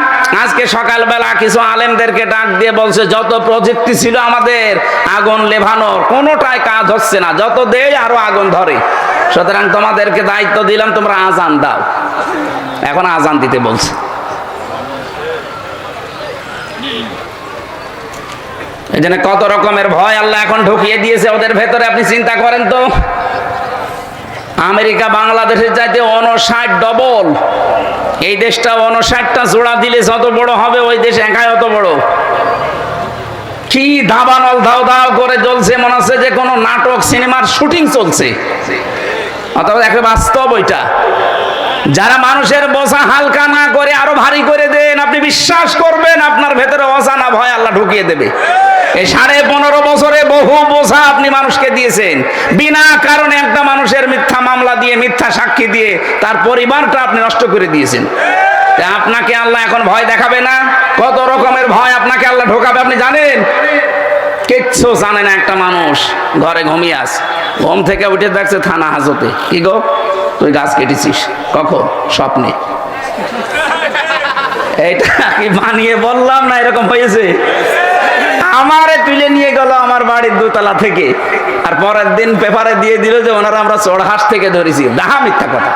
আজকে সকালবেলা কিছু আলেমদেরকে ডাক দিয়ে বলছে, যত প্রযুক্তি ছিল আমাদের আগুন লেভানোর, কোনোটাই কাজ হচ্ছে না, যত দেয় আরো আগুন ধরে। সুতরাং তোমাদেরকে দায়িত্ব দিলাম, তোমরা আজান দাও। এখন আজান দিতে বলছে। এই জন্য কত রকমের ভয় আল্লাহ এখন ঢুকিয়ে দিয়েছে ওদের ভেতরে, আপনি চিন্তা করেন তো। আমেরিকা বাংলাদেশের চাইতে 59 ডবল। এই দেশটা 59টা জোড়া দিলে যত বড় হবে, ওই দেশ একাই অত বড়। কি দাবানল ধাও ধাও করে জ্বলছে, মনে হচ্ছে যে কোনো নাটক সিনেমার শুটিং চলছে, অথবা একটা বাস্তব। ওইটা যারা মানুষের বোঝা হালকা না করে আরো ভারী করে দেন, আপনি বিশ্বাস করবেন আপনার ভেতরে অজানা ভয় আল্লাহ ঢুকিয়ে দেবে। এই 15.5 বছরে বহু বোঝা আপনি মানুষকে দিয়েছেন, বিনা কারণে একটা মানুষের মিথ্যা মামলা দিয়ে, মিথ্যা সাক্ষী দিয়ে তার পরিবারটা আপনি নষ্ট করে দিয়েছেন। আপনাকে আল্লাহ এখন ভয় দেখাবে না? কত রকমের ভয় আপনাকে আল্লাহ ঢোকাবে আপনি জানেন? কিচ্ছু জানে না একটা মানুষ, ঘরে ঘুমিয়ে আছে, ঘুম থেকে উঠে দেখছে থানা হাজতে। কি গো, তুই গাছ কেটেছিস? কখন? স্বপ্নে। এইটা কি বানিয়ে বললাম না, এরকম হয়েছে? আমারে তুলে নিয়ে গেল আমার বাড়ির 2 তলা থেকে, আর পরের দিন পেপারে দিয়ে দিল যে ওনারা আমরা চড়হাস থেকে ধরেছি। ডাহা মিথ্যা কথা।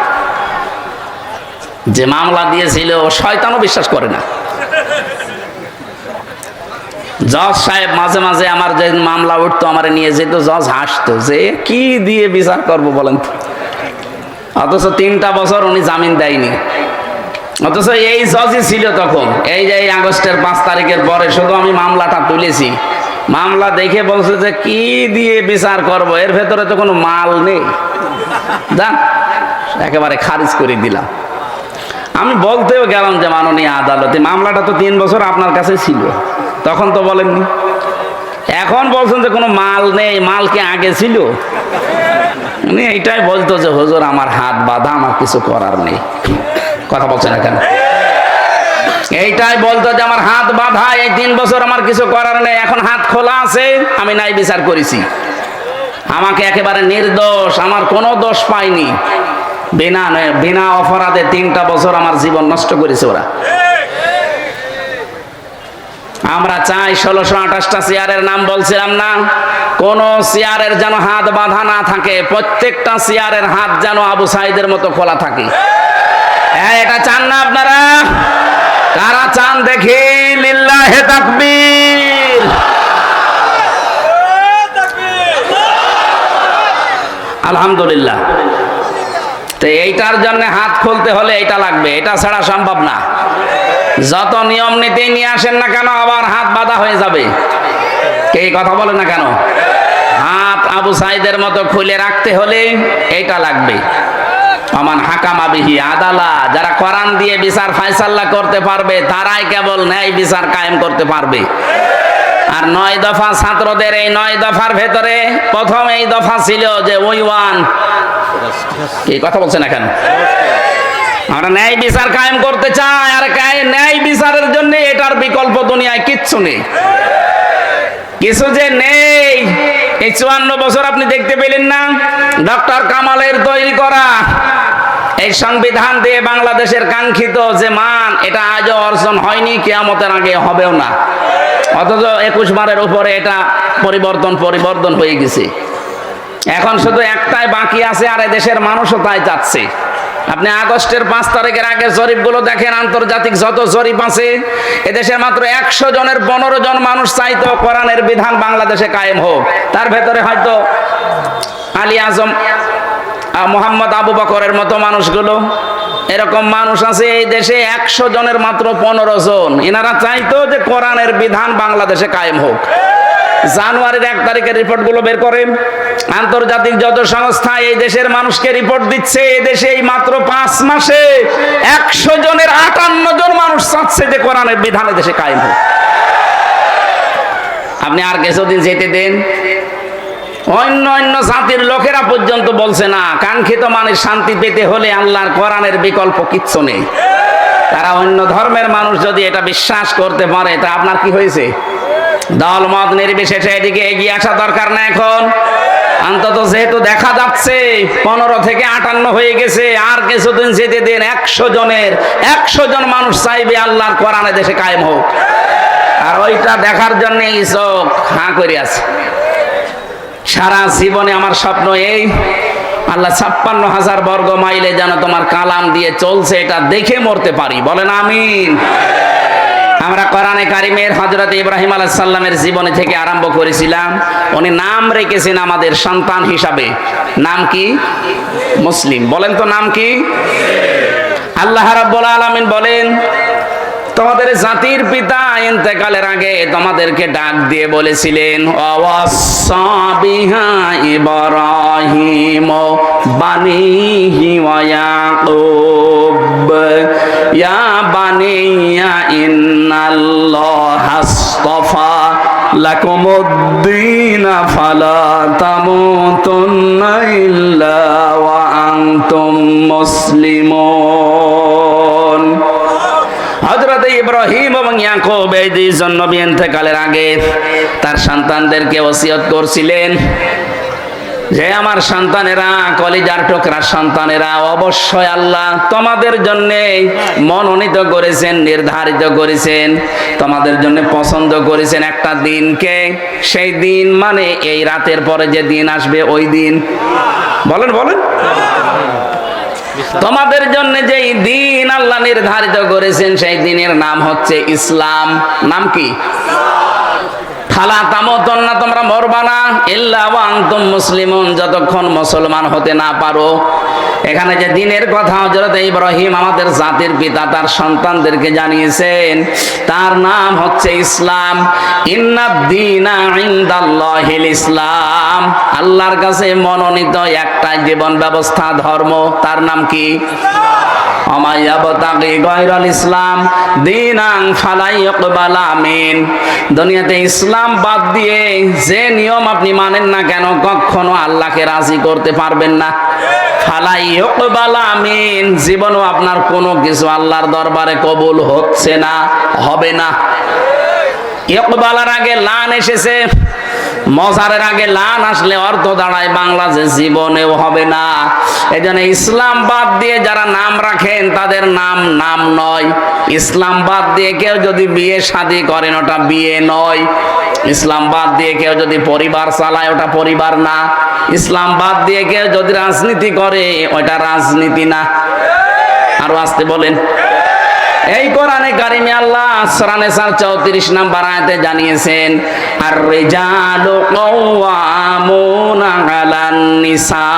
যে মামলা দিয়েছিল শয়তানও বিশ্বাস করে না। জজ সাহেব মাঝে মাঝে আমার যে মামলা উঠতো, আমার নিয়ে যেত, জজ হাসতো যে কি দিয়ে বিচার করবো বলেন তো। অথচ 3টা বছর উনি জামিন দেয়নি। অথচ এই জজই ছিল তখন। এই যে আগস্টের 5 তারিখের পরে শুধু আমি মামলাটা তুলেছি, মামলা দেখে বলছে যে কি দিয়ে বিচার করব, এর ভেতরে তো কোনো মাল নেই, জান একেবারে খারিজ করে দিলাম। আমি বলতেও গেলাম যে মাননীয় আদালতে, মামলাটা তো 3 বছর আপনার কাছে ছিল, তখন তো বলেননি। এখন বলছেন যে কোনো মাল নেই, মাল কি আগে ছিল? উনি এইটাই বলতো যে হুজুর আমার হাত বাঁধা, আমার কিছু করার নেই। কথা বলছে না কেন? এইটাই বলতো যে আমার হাত বাঁধা, এই 3 বছর আমার কিছু করার নেই, এখন হাত খোলা আছে, আমি নাই বিচার করেছি, আমাকে একেবারে নির্দোষ, আমার কোনো দোষ পাইনি। বিনা অপরাধে 3টা বছর আমার জীবন নষ্ট করেছে ওরা। আমরা চাই 1628টা চেয়ারের নাম বলছিলাম না, কোন চেয়ারের যেন হাত বাঁধা না থাকে, প্রত্যেকটা চেয়ারের হাত যেন আবু সাইদের মতো খোলা থাকে। হ্যাঁ, এটা চান না আপনারা? কারা চান দেখি? লিল্লাহে তাকবীর। আলহামদুলিল্লাহ। তো এইটার জন্য হাত খুলতে হলে এটা লাগবে, এটা ছাড়া সম্ভব না। যত নিয়ম নীতি নিয়ে আসেন না কেন, আবার হাত বাঁধা হয়ে যাবে। কে কথা বলে না কেন? হাত আবু সাইদের মতো খুলে রাখতে হলে এইটা লাগবে। আমান হাকামা বিহি আদালা, যারা কোরআন দিয়ে বিচার ফায়সালা করতে পারবে তারাই কেবল ন্যায় বিচার কায়েম করতে পারবে। আর 9 দফা ছাত্রদের এই 9 দফার ভেতরে প্রথম এই দফা ছিল যে ওই ওয়ান। কি কথা বলছে না কেন? আমরা ন্যায় বিচার কায়েম করতে চাই, আর ন্যায় বিচারের জন্য এটার বিকল্প দুনিয়ায় কিচ্ছু নেই। কিছু যে নেই, এই 54 বছর আপনি দেখতে পেলেন না? ডক্টর কামালের তৈরি করা এই সংবিধান দিয়ে বাংলাদেশের কাঙ্ক্ষিত যে মান, এটা আজও অর্জন হয়নি, কিয়ামতের আগে হবেও না। অথচ 21 বারের উপরে এটা পরিবর্তন হয়ে গেছে। এখন শুধু একটাই বাকি আছে, আর দেশের মানুষও তাই চাচ্ছে। আপনি আগস্টের 5 তারিখের আগের জরিপগুলো দেখেন, আন্তর্জাতিক যত জরিপ আছে, এদেশের মাত্র 100 জনের 15 জন মানুষ চাইতো কোরআনের বিধান বাংলাদেশে কায়েম হোক। তার ভেতরে হয়তো আলী আজম, মোহাম্মদ আবু বকরের মতো মানুষগুলো, এরকম মানুষ আছে এই দেশে 100 জনের মাত্র 15 জন। এনারা চাইতো যে কোরআনের বিধান বাংলাদেশে কায়েম হোক। জানুয়ারির 1 তারিখের রিপোর্টগুলো বের করেন, আন্তর্জাতিক যত সংস্থা এই দেশের মানুষকে রিপোর্ট দিচ্ছে, এই দেশে এই মাত্র 5 মাসে 100 জনের 58 জন মানুষ চাচ্ছে যে কোরআনের বিধান এই দেশে কায়েম হোক। আপনি আর কিছুদিন যেতে দেন, অন্য জাতির লোকেরা পর্যন্ত বলছে না, কাঙ্ক্ষিত মানে শান্তি পেতে হলে আল্লাহর কোরআনের বিকল্প কিচ্ছু নেই। তারা অন্য ধর্মের মানুষ যদি এটা বিশ্বাস করতে পারে, তা আপনার কি হয়েছে? দল মত নির্বিশেষে এদিকে এগিয়ে আসা দরকার না এখন। অন্তত যেহেতু দেখা যাচ্ছে 15 থেকে 58 হয়ে গেছে, আর কিছুদিন যেতে দেন, 100 জন মানুষ চাইবে আল্লাহর কোরআন দেশে কায়েম হোক। আর ওইটা দেখার জন্য চোখ হাঁ করে আছে। সারা জীবনে আমার স্বপ্ন এই, আল্লাহ 56,000 বর্গ মাইলে যেন তোমার কালাম দিয়ে চলছে, এটা দেখে মরতে পারি। বলেন আমিন। আমরা কোরআনে কারিমের হযরত ইব্রাহিম আলাইহিস সালামের জীবনী থেকে আরম্ভ করেছিলাম। উনি নাম রেখেছেন আমাদের সন্তান হিসাবে। নাম কি? মুসলিম। বলেন তো নাম কি? আল্লাহ রাব্বুল আলামিন বলেন, তোমাদের জাতির পিতা ইন্তেকালের আগে তোমাদেরকে ডাক দিয়ে বলেছিলেন, ওয়াসা বিহা ইব্রাহিম বানিহি ওয়া ইয়াকুব ইয়া বানিয়া ইন্নাল্লাহা আসতাফা লাকুমুদ্দিন ফালা তামুতুন্না ইল্লা ওয়া আনতুম মুসলিমুন। হযরত ইব্রাহিম এবং ইয়াকুব এই দুইজন নবী ইন্তেকালের আগে তার সন্তানদেরকে ওসিয়ত করছিলেন যে আমার সন্তানেরা, কলিজার টুকরা সন্তানেরা, অবশ্যই আল্লাহ তোমাদের জন্য মনোনীত করেছেন, নির্ধারিত করেছেন, তোমাদের জন্য পছন্দ করেছেন একটা দিনকে। সেই দিন মানে এই রাতের পরে যে দিন আসবে ওই দিন। বলেন বলেন। তোমাদের জন্য যেই দিন আল্লাহ নির্ধারিত করেছেন সেই দিনের নাম হচ্ছে ইসলাম। নাম কি? ফালা তামুতুন্না, তোমরা মরবা না, ইল্লা ওয়া আনতুম মুসলিমুন, যতক্ষণ মুসলমান হতে না পারো। এখানে যে দিনের কথা হযরত ইব্রাহিম আমাদের জাতির পিতা তার সন্তানদেরকে জানিয়েছেন, তার নাম হচ্ছে ইসলাম। ইন্নাদ-দীনা ইনদাল্লাহিল ইসলাম, আল্লাহর কাছে মনোনীত একটা জীবন ব্যবস্থা, ধর্ম, তার নাম কি? ইসলাম দীনান ফালা ইউকবালা মিন, দুনিয়াতে ইসলাম বাদ দিয়ে যে নিয়ম আপনি মানেন না কেন, কখনো আল্লাহকে রাজি করতে পারবেন না। ফালা ইউকবালা মিন, জীবনও আপনার কোনো কিছু আল্লাহর দরবারে কবুল হচ্ছে না, হবে না। ইকবালার আগে লান এসেছে, মজারের আগে লান আসলে অর্থ দাঁড়ায় বাংলা যে জীবনেও হবে না। এজন্য ইসলাম বাদ দিয়ে যারা নাম রাখেন তাদের নাম নাম নয়। ইসলাম বাদ দিয়ে কেউ যদি বিয়ে শাদী করেন ওটা বিয়ে নয়। ইসলাম বাদ দিয়ে কেউ যদি পরিবার চালায় ওটা পরিবার না। ইসলাম বাদ দিয়ে কেউ যদি রাজনীতি করে ওটা রাজনীতি না। আরো আসতে বলেন। এই কোরআনে কারিমে আল্লাহ সূরা নিসার 34 নম্বর আয়াতে জানিয়েছেন, আর রিজালু কাওয়ামুনা আলান নিসা।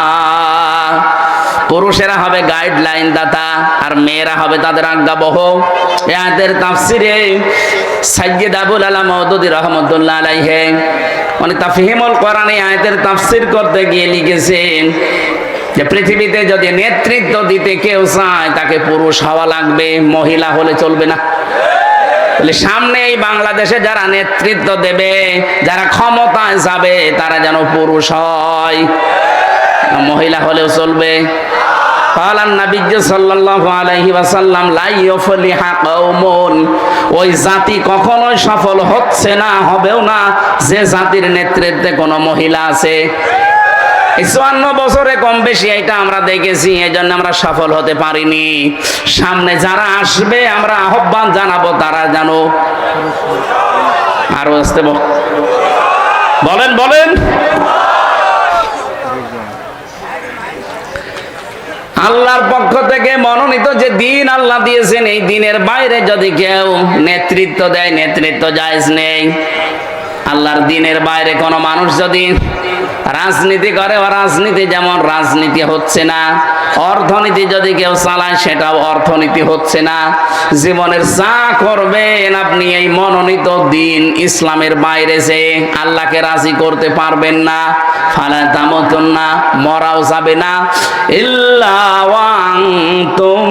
পুরুষেরা হবে গাইডলাইন দাতা আর মেয়েরা হবে তাদের আজ্ঞাবহ। এই আয়াতের তাফসিরে সাইয়্যিদ আবুল আলা মওদুদী রাহমাতুল্লাহ আলাইহি উনি তাফহিমুল কোরআনে আয়াতের তাফসির করতে গিয়ে লিখেছেন যে পৃথিবীতে যদি নেতৃত্ব দিতে কেউ চায় তাকে পুরুষ হওয়া লাগবে, মহিলা হলে চলবে না। তাহলে সামনে এই বাংলাদেশে যারা নেতৃত্ব দেবে, যারা ক্ষমতায় যাবে তারা যেন পুরুষ হয়, মহিলা হলেও চলবে। কালান নবী সাল্লাল্লাহু আলাইহি ওয়াসাল্লাম লা ইউফলিহা কওমুন, ওই জাতি কখনোই সফল হচ্ছে না, হবেও না যে জাতির নেতৃত্বে কোনো মহিলা আছে। 54 বছরে কম বেশি এটা আমরা দেখেছি, এই জন্য আমরা সফল হতে পারিনি। সামনে যারা আসবে আমরা আহ্বান জানাবো তারা জানো। আরো আসতে বলেন বলেন। আল্লাহর পক্ষ থেকে মনোনীত যে দিন আল্লাহ দিয়েছেন, এই দিনের বাইরে যদি কেউ নেতৃত্ব দেয়, নেতৃত্ব জায়েজ নেই। আল্লাহর দিনের বাইরে কোনো মানুষ যদি রাজনীতি করে, ও রাজনীতি যেমন রাজনীতি হচ্ছে না। অর্থনীতি যদি কেউ চালায় সেটাও অর্থনীতি হচ্ছে না। জীবনের যা করবেন আপনি এই মনোনীত দিন ইসলামের বাইরে যে আল্লাহকে রাজি করতে পারবেন না। ফালা তামুতুন্না, মরাও যাবে না, ইল্লা ওয়া আনতুম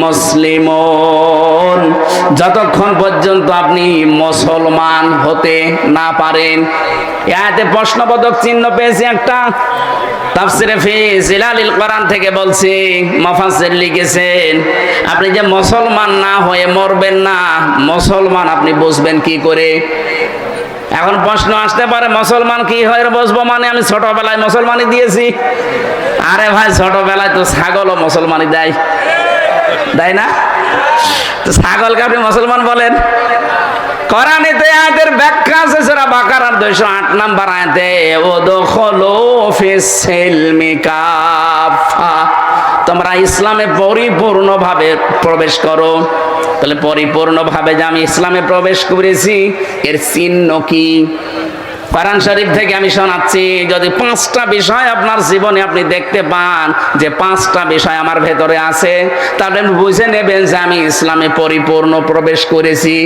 মুসলিমুন, যতক্ষণ পর্যন্ত আপনি মুসলমান হতে না পারেন। এতে প্রশ্নবোধক চিহ্ন পেয়েছি একটা। তাফসিরে ফি জিলালিল কোরআন থেকে বলছি, মুফাসসির লিখেছেন আপনি যে মুসলমান না হয়ে মরবেন না, মুসলমান আপনি বুঝবেন কি করে? এখন প্রশ্ন আসতে পারে মুসলমান কি হয়ে বুঝবো, মানে আমি ছোটবেলায় মুসলমানি দিয়েছি। আরে ভাই, ছোটবেলায় তো ছাগলও মুসলমানি দেয়, দেয় না? তো ছাগলকে আপনি মুসলমান বলেন? কোরআনেতে আয়াতের ব্যাখ্যা আছে সূরা বাকারার 208 নম্বর আয়াতে, ওদখুলু ফিস সিলমি কাফা, তোমরা ইসলামে পরিপূর্ণভাবে প্রবেশ করো। তাহলে পরিপূর্ণভাবে যে আমি ইসলামে প্রবেশ করেছি এর চিহ্ন কি? কোরআন শরীফ থেকে আমি শোনাচ্ছি, যদি 5টা বিষয় আপনার জীবনে আপনি দেখতে পান যে 5টা বিষয় আমার ভেতরে আছে, তাহলে বুঝে নেবেন যে আমি ইসলামে পরিপূর্ণ প্রবেশ করেছি।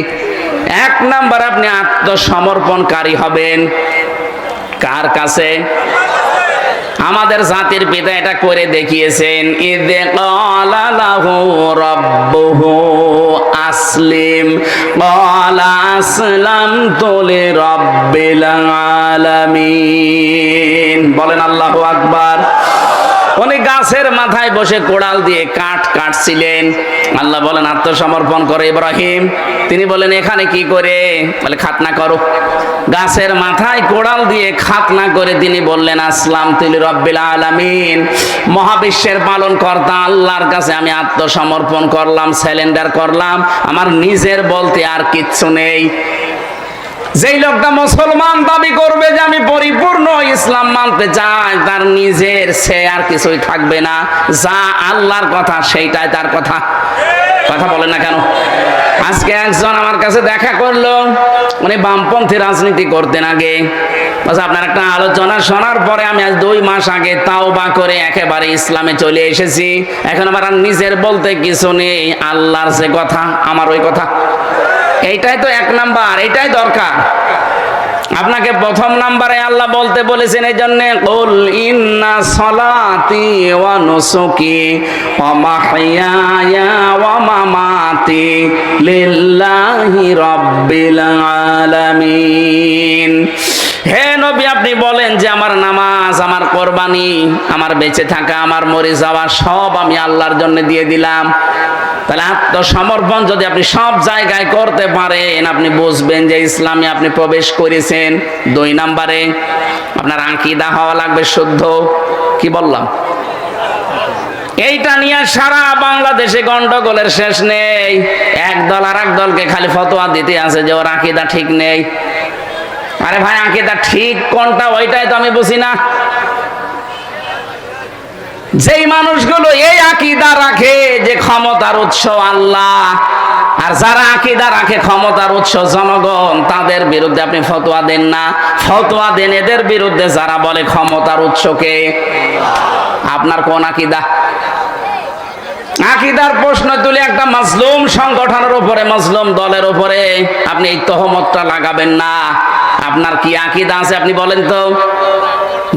1 নাম্বার, আপনি আত্মসমর্পণকারী হবেন। কার কাছে? আমাদের জাতির পিতা এটা করে দেখিয়েছেন। ইযে ক্বালা লাহু রাব্বুহু আসলিম ক্বালা আসলামতু লিরাব্বিল আলামিন। বলেন আল্লাহু আকবার। উনি গাছের মাথায় বসে কোড়াল দিয়ে কাঠ কাটছিলেন। আল্লাহ বলেন আত্মসমর্পণ করে ইব্রাহিম। তিনি বলেন এখানে কি করে? বলে খাতনা করো। গাছের মাথায় কোড়াল দিয়ে খাতনা করে তিনি বললেন আসলামতু লিরাব্বিল আলামিন, মহাবিশ্বের পালনকর্তা আল্লাহর কাছে আমি আত্মসমর্পণ করলাম, সারেন্ডার করলাম, আমার নিজের বলতে আর কিচ্ছু নেই। যেই লোকটা মুসলমান দাবি করবে যে আমি পরিপূর্ণ ইসলাম মানতে চাই, তার নিজের সে আর কিছুই থাকবে না, যা আল্লাহর কথা সেইটাই তার কথা। কথা বলে না কেন? আজকে একজন আমার কাছে দেখা করলো, উনি বামপন্থী রাজনীতি করতেন আগে। আপনার একটা আলোচনা শোনার পরে আমি আজ 2 মাস আগে তাওবা করে একেবারে ইসলামে চলে এসেছি। এখন আমার আর নিজের বলতে কিছু নেই, আল্লাহর যে কথা আমার ওই কথা। এইটাই তো 1 নাম্বার, এইটাই দরকার। আপনাকে 1ম নাম্বারে আল্লাহ বলতে বলেছেন এই জন্য, কুল ইন্না সলাতি ওয়া নুসুকি ওয়া মাহইয়ায়া ওয়া মামাতি লিল্লাহি রাব্বিল আলামিন। হে নবী, আপনি বলেন যে আমার নামাজ, আমার কোরবানি, আমার বেঁচে থাকা, আমার মরে যাওয়া সব আমি আল্লাহর জন্য দিয়ে দিলাম। তাহলে আত্মসমর্পণ যদি আপনি সব জায়গায় করতে পারেন, আপনি বুঝবেন যে ইসলামে আপনি প্রবেশ করেছেন। 2 নম্বরে আপনার আকীদা হওয়া লাগবে শুদ্ধ। কি বললাম? এইটা নিয়ে সারা বাংলাদেশে গন্ডগোলের শেষ নেই। এক দল আর এক দলকে খালি ফতোয়া দিতে আছে যে ওর আকীদা ঠিক নেই। আরে ভাই, আকীদা ঠিক কোনটা ওইটাই তো আমি বুঝি না। যেই মানুষগুলো এই আকীদা রাখে যে ক্ষমতার উৎস আল্লাহ, আর যারা আকীদা রাখে ক্ষমতার উৎস জনগণ, তাদের বিরুদ্ধে আপনি ফতোয়া দেন না। ফতোয়া দেন এদের বিরুদ্ধে যারা বলে ক্ষমতার উৎসকে। আপনার কোন আকীদা? আকীদার প্রশ্ন তুলে একটা মাজলুম সংগঠনের উপরে, মাজলুম দলের উপরে আপনি এই তহমতটা লাগাবেন না। আপনার কি আকীদা আছে আপনি বলেন তো?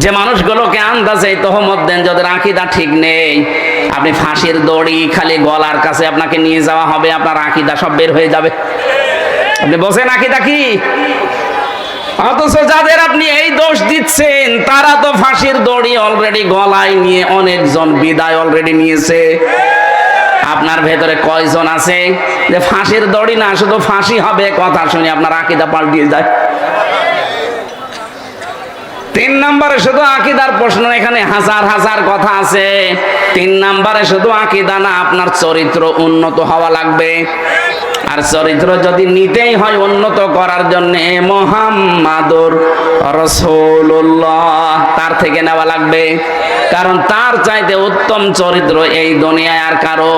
যে মানুষগুলোকে আন্দাজে তহমত দেন যাদের আকীদা ঠিক নেই, আপনি ফাঁসির দড়ি খালি গলার কাছে আপনাকে নিয়ে যাওয়া হবে, আপনার আকীদা সব বের হয়ে যাবে। আপনি বলছেন আকীদা কি? অথচ যাদের আপনি এই দোষ দিচ্ছেন তারা তো ফাঁসির দড়ি অলরেডি গলায় নিয়ে অনেকজন বিদায় অলরেডি নিয়েছে। আপনার ভেতরে কয়জন আছে যে ফাঁসির দড়ি না শুধু ফাঁসি হবে কথা শুনে আপনার আকীদা পাল্টিয়ে যায়? 3 নম্বরে শুধু আকীদার প্রশ্ন, এখানে হাজার হাজার কথা আছে। 3 নম্বরে শুধু আকীদা না, আপনার চরিত্র উন্নত হওয়া লাগবে। আর চরিত্র যদি নিতেই হয় উন্নত করার জন্য, মুহাম্মাদুর রাসূলুল্লাহ তার থেকে নেওয়া লাগবে। কারণ তার চাইতে উত্তম চরিত্র এই দুনিয়ায় আর কারো।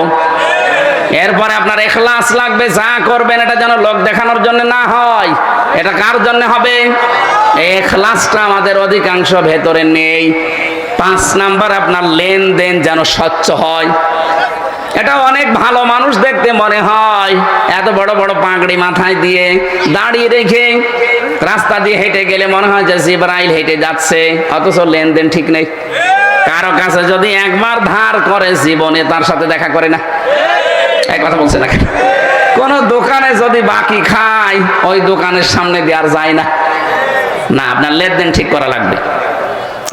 এরপরে আপনার ইখলাস লাগবে, যা করবেন এটা যেন লোক দেখানোর জন্য না হয়। এটা কার জন্য হবে? এই ইখলাসটা আমাদের অধিকাংশ ভেতরে নেই। 5 নাম্বার আপনার লেনদেন যেন স্বচ্ছ হয়। এটা অনেক ভালো মানুষ দেখতে মনে হয়, এত বড় বড় পাগড়ি মাথায় দিয়ে দাঁড়িয়ে রেখে রাস্তা দিয়ে হেঁটে গেলে মনে হয় যে জিবরাইল হেঁটে যাচ্ছে, অথচ লেনদেন ঠিক নেই। কারো কাছে যদি একবার ধার করে জীবনে তার সাথে দেখা করে না। এই কথা বলছে না কেন? কোন দোকানে যদি বাকি খায় ওই দোকানের সামনে দিয়ে আর যায় না। না, আপনার লেনদেন ঠিক করা লাগবে।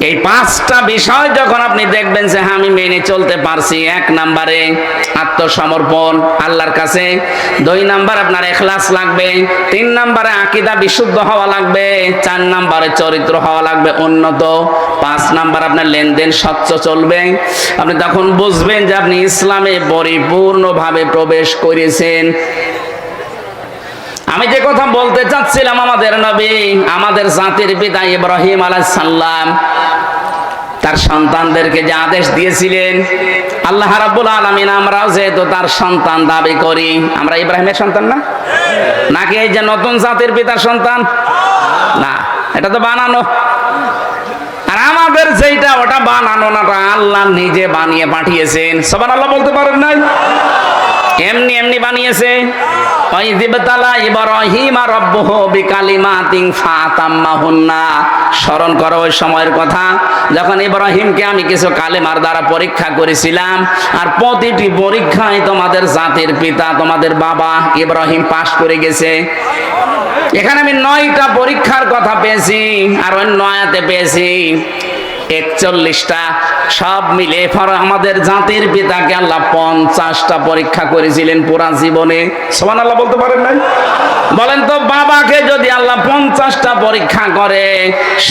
এই 5টা বিষয় যখন আপনি দেখবেন যে হ্যাঁ আমি মেনে চলতে পারছি, 1 নম্বরে আত্মসমর্পণ আল্লাহর কাছে, 2 নাম্বার আপনার ইখলাস লাগবে, 3 নম্বরে আকীদা বিশুদ্ধ হওয়া লাগবে, 4 নম্বরে চরিত্র হওয়া লাগবে উন্নত, 5 নাম্বার আপনার লেনদেন স্বচ্ছ চলবে। আপনি তখন বুঝবেন যে আপনি ইসলামে পরিপূর্ণভাবে প্রবেশ করেছেন। আমি যে কথা বলতে চাচ্ছিলাম, আমাদের নবী, আমাদের জাতির পিতা ইব্রাহিম আলাইহিস সালাম তার সন্তানদেরকে যে আদেশ দিয়েছিলেন, আল্লাহ রাব্বুল আলামিন আমরাও যেহেতু তার সন্তান দাবি করি, আমরা ইব্রাহিমের সন্তান না? নাকি এই যে নতুন জাতির পিতার সন্তান? না, এটা তো বানানো। আর আমাদের যেটা ওটা বানানো না, আল্লাহ নিজে বানিয়ে পাঠিয়েছেন। সুবহানাল্লাহ বলতে পারেন নাই? এমনি এমনি বানিয়েছে। স্মরণ করো ওই সময়ের কথা যখন ইব্রাহিমকে আমি কিছু কালেমার দ্বারা পরীক্ষা করেছিলাম, আর প্রতিটি পরীক্ষায় তোমাদের জাতির পিতা, তোমাদের বাবা ইব্রাহিম পাশ করে গেছে। এখানে আমি 9টা পরীক্ষার কথা পেয়েছি, আর অন্য আয়াতে পেয়েছি 41টা। সব মিলে আমাদের জাতির পিতাকে আল্লাহ 50টা পরীক্ষা করেছিলেন পুরা জীবনে। সুবহানাল্লাহ বলতে পারেন নাই? বলেন তো, বাবাকে যদি আল্লাহ 50টা পরীক্ষা করে,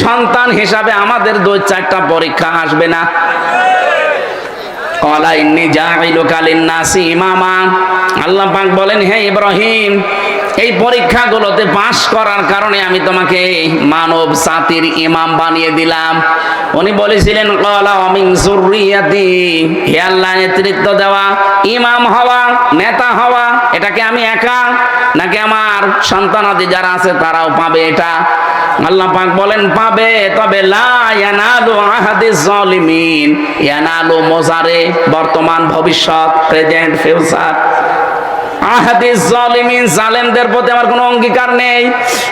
সন্তান হিসাবে আমাদের 2-4টা পরীক্ষা আসবে না? ক্বালা ইন্নী জাইলুকা লিন-নাসি ইমামা। আল্লাহ পাক বলেন, হে ইব্রাহিম, এই পরীক্ষাগুলোতে পাশ করার কারণে আমি তোমাকে মানব জাতির ইমাম বানিয়ে দিলাম। উনি বলেছিলেন, ক্বালা ওয়া মিন যুররিয়াতি, হে আল্লাহ, নেতৃত্ব দেওয়া, ইমাম হওয়া, নেতা হওয়া, এটাকে আমি একা নাকি আমার সন্তানাদি যারা আছে তারাও পাবে? এটা আল্লাহ পাক বলেন পাবে, তবে লা ইয়ানালু আহাদিজ জালিমিন। ইয়ানালু মোজারে, বর্তমান, ভবিষ্যৎ, প্রেজেন্ট, ফিউচার। আহাদিজ জালিমিন, জালেমদের প্রতি আমার কোনো অঙ্গীকার নেই।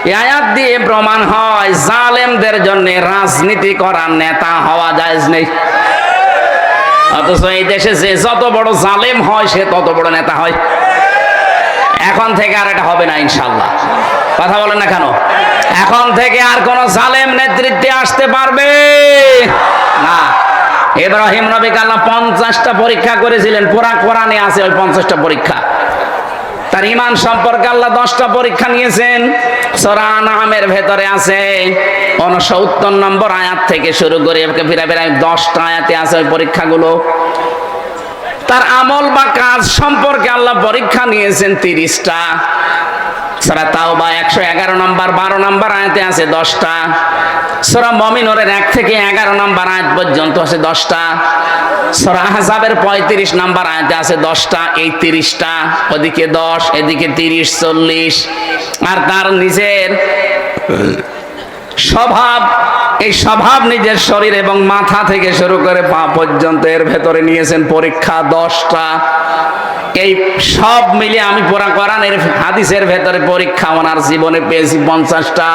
এই আয়াত দিয়ে প্রমাণ হয় জালেমদের জন্য রাজনীতি করার নেতা হওয়া জায়েজ নেই। অথচ এই দেশে যে যত বড় জালেম হয় সে তত বড় নেতা হয়। এখন থেকে আর এটা হবে না ইনশাআল্লাহ। কথা বলেন না কেন? এখন থেকে আর কোন জালেম নেতৃত্বে আসতে পারবে না। ইব্রাহিম নবীকে আল্লাহ 50টা পরীক্ষা করেছিলেন, পুরা কোরআনে আছে ওই 50টা পরীক্ষা। তার ঈমান সম্পর্কে আল্লাহ 10টা পরীক্ষা নিয়েছেন, সূরা আনআমের ভেতরে আছে 69 নম্বর আয়াত থেকে শুরু করে প্রায় 10টা আয়াতে আছে ওই পরীক্ষাগুলো। তার আমল বা কাজ সম্পর্কে আল্লাহ পরীক্ষা নিয়েছেন 30টা। সূরা তাওবা 111 নম্বর 12 নম্বর আয়াতে আছে 10টা। সূরা মুমিনুনের 1 থেকে 11 নম্বর আয়াত পর্যন্ত আছে 10টা। সূরা আহজাবের 35 নম্বর আয়াতে আছে 10টা। এই 30টা, ওদিকে 10, এদিকে 30, 40। আর তার নিজের স্বভাব, এই স্বভাব নিজের শরীর এবং মাথা থেকে শুরু করে পা পর্যন্ত এর ভেতরে নিয়েছেন পরীক্ষা 10টা। এই সব মিলে আমি পুরা কোরআনের হাদিসের ভেতরে পরীক্ষা ওনার জীবনে পেয়েছি 50টা।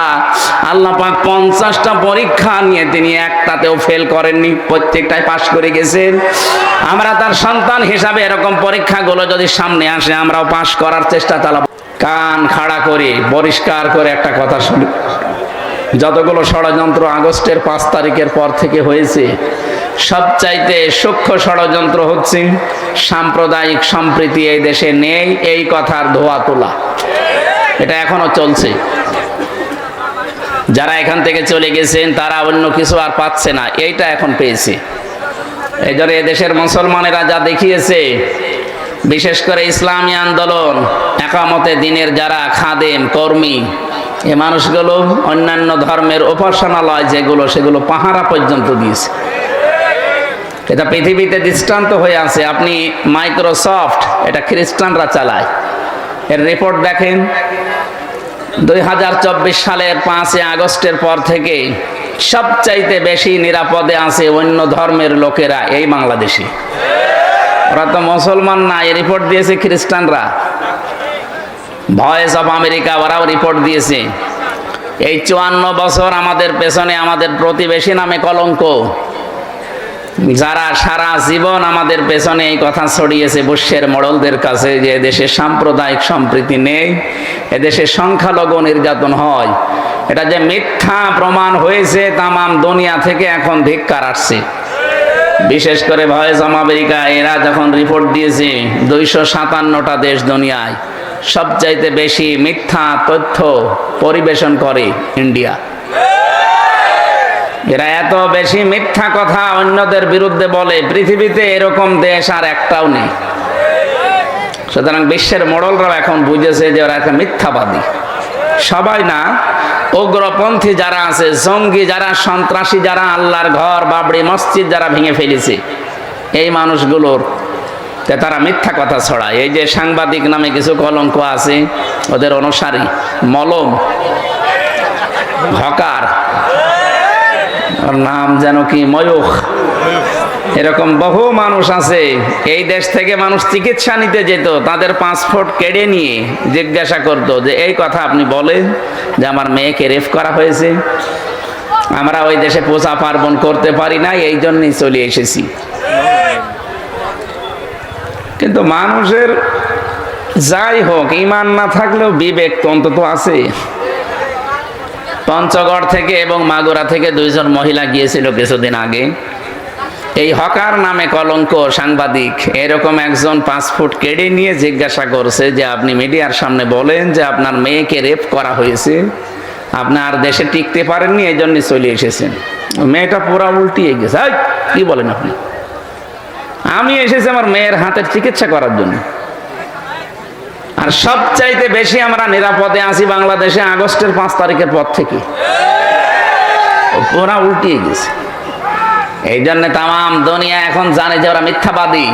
আল্লাহ পাক 50টা পরীক্ষা নিয়ে তিনি একটাতেও ফেল করেননি, প্রত্যেকটাই পাশ করে গেছেন। আমরা তার সন্তান হিসাবে এরকম পরীক্ষাগুলো যদি সামনে আসে আমরাও পাশ করার চেষ্টা চালাবো। কান খাড়া করে পরিষ্কার করে একটা কথা শুনি, যতগুলো ষড়যন্ত্র আগস্টের 5 তারিখের পর থেকে হয়েছে, সবচাইতে সূক্ষ্ম ষড়যন্ত্র হচ্ছে সাম্প্রদায়িক সম্প্রীতি এই দেশে নেই এই কথার ধোয়া তোলা। এটা এখনো চলছে। যারা এখান থেকে চলে গেছেন তারা অন্য কিছু আর পাচ্ছে না, এইটা এখন পেয়েছে। এই জন্য এদেশের মুসলমানেরা যা দেখিয়েছে, বিশেষ করে ইসলামী আন্দোলন, একামতে দিনের যারা খাদেম কর্মী, এই মানুষগুলো অন্যান্য ধর্মের উপাসনালয় যেগুলো সেগুলো পাহারা পর্যন্ত দিয়েছে। এটা পৃথিবীতে দৃষ্টান্ত হয়ে আছে। আপনি মাইক্রোসফট, এটা খ্রিস্টানরা চালায়, এর রিপোর্ট দেখেন 2024 সালের 5 আগস্টের পর থেকে সবচাইতে বেশি নিরাপদে আছে অন্য ধর্মের লোকেরা এই বাংলাদেশে। ওরা তো মুসলমান না, এই রিপোর্ট দিয়েছে খ্রিস্টানরা। ভয়েস অফ আমেরিকা ওরাও রিপোর্ট দিয়েছে। এই 54 বছর আমাদের পেছনে আমাদের প্রতিবেশী নামে কলঙ্ক, যারা সারা জীবন আমাদের পেছনে এই কথা ছড়িয়েছে বুশের মোড়লদের কাছে যে এদেশে সাম্প্রদায়িক সম্প্রীতি নেই, এদেশে সংখ্যালঘু নির্যাতন হয়, এটা যে মিথ্যা প্রমাণ হয়েছে তামাম দুনিয়া থেকে এখন ধিক্কার আসছে। বিশেষ করে ভয়েস অফ আমেরিকা এরা যখন রিপোর্ট দিয়েছে 257টা দেশ দুনিয়ায় সবচাইতে বেশি মিথ্যা তথ্য পরিবেশন করে ইন্ডিয়া। এরা এত বেশি মিথ্যা কথা অন্যদের বিরুদ্ধে বলে, পৃথিবীতে এরকম দেশ আর একটাও নেই। সুতরাং বিশ্বের মোড়লরাও এখন বুঝেছে যে ওরা একটা মিথ্যাবাদী। সবাই না, উগ্রপন্থী যারা আছে, জঙ্গি যারা, সন্ত্রাসী যারা, আল্লাহর ঘর বাবরি মসজিদ যারা ভেঙে ফেলেছে, এই মানুষগুলোর তারা মিথ্যা কথা ছড়ায়। এই যে সাংবাদিক নামে কিছু কলঙ্ক আছে, ওদের অনুসারী মলম হকার, নাম যেন কি ময়ূখ, এরকম বহু মানুষ আছে। এই দেশ থেকে মানুষ চিকিৎসা নিতে যেত, তাদের পাসপোর্ট কেড়ে নিয়ে জিজ্ঞাসা করতো যে এই কথা আপনি বলেন যে আমার মেয়েকে রেপ করা হয়েছে, আমরা ওই দেশে পূজা পার্বণ করতে পারি না, এই জন্যই চলে এসেছি। কিন্তু মানুষের যাই হোক ঈমান না থাকলেও বিবেক তো অন্তত আছে। পঞ্চগড় থেকে এবং মাগুরা থেকে 2 জন মহিলা গিয়েছিল কিছুদিন আগে। এই হকার নামে কলঙ্ক সাংবাদিক এরকম একজন পাসপোর্ট কেড়ে নিয়ে জিজ্ঞাসা করছে যে আপনি মিডিয়ার সামনে বলেন যে আপনার মেয়েকে রেপ করা হয়েছে, আপনার দেশে টিকতে পারেননি, এই জন্য চলে এসেছেন। মেয়েটা পুরা উল্টিয়ে গেছে, কি বলেন আপনি? আমি এসেছি আমার মেয়ের হাতের চিকিৎসা করার জন্য। আর সবচাইতে বেশি আমরা নিরাপদে আছি বাংলাদেশে আগস্টের 5 তারিখের পর থেকে। পুরা উল্টিয়ে গেছে। এই জন্য তামাম দুনিয়া এখন জানে যে ওরা মিথ্যাবাদী।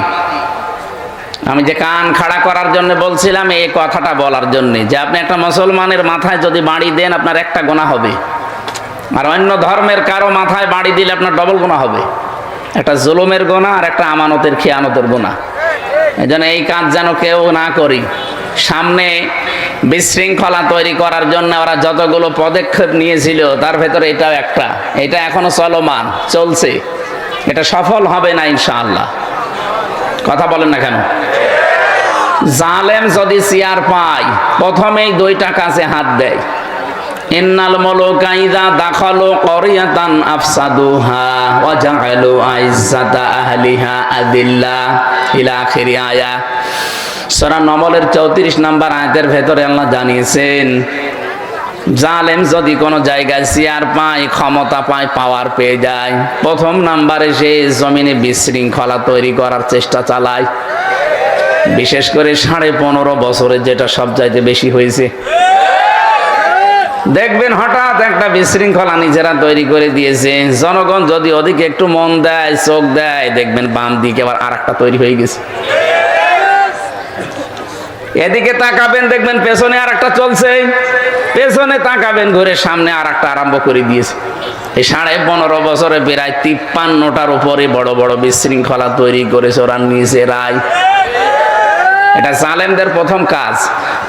আমি যে কান খাড়া করার জন্য বলছিলাম এই কথাটা বলার জন্য যে আপনি একটা মুসলমানের মাথায় যদি বাড়ি দেন আপনার একটা গুনাহ হবে, আর অন্য ধর্মের কারো মাথায় বাড়ি দিলে আপনার ডবল গুনাহ হবে। একটা জুলুমের গুনাহ আর একটা আমানতের খেয়ানতের গুনাহ। এই জন্য এই কাজ যেন কেউ না করি। সামনে বিশৃঙ্খলা তৈরি করার জন্য ওরা যতগুলো পদক্ষেপ নিয়েছিল তার ভেতরে এটাও একটা, এটা এখনো চলমান চলছে, এটা সফল হবে না ইনশাআল্লাহ। কথা বলেন না কেন? জালেম যদি চেয়ার পায় প্রথমেই 2টা কাজে হাত দেয়, ইন্নাল মুলুকা ইযা দাখালু ক্বরিয়াতান আফসাদুহা ওয়া জাআলু আইজ্জাতা আহলিহা আদিল্লা ইলা আখিরি আয়া। সূরা নমলের 34 নম্বর আয়াতের ভেতরে আল্লাহ জানিয়েছেন, জালেম যদি কোনো জায়গায় চেয়ার পায়, ক্ষমতা পায়, পাওয়ার পেয়ে যায়, প্রথম নাম্বারে সে জমিনে বিশৃঙ্খলা তৈরি করার চেষ্টা চালায়। বিশেষ করে 15.5 বছরে যেটা সবচাইতে বেশি হয়েছে। দেখবেন হঠাৎ একটা বিশৃঙ্খলা নিজেরা তৈরি করে দিয়েছে, জনগণ যদি ওদিকে একটু মন দেয়, চোখ দেয়, দেখবেন বাম দিকে আবার আরেকটা তৈরি হয়ে গেছে। এদিকে তাকাবেন, দেখবেন পেছনে আরেকটা চলছে, পেছনে তাকাবেন ঘুরে সামনে আরেকটা আরম্ভ করে দিয়েছে। এই 15.5 বছরে প্রায় 53টার উপরে বড় বড় বিশৃঙ্খলা তৈরি করেছে ওরা নিজেরাই। এটা জালেমদের প্রথম কাজ।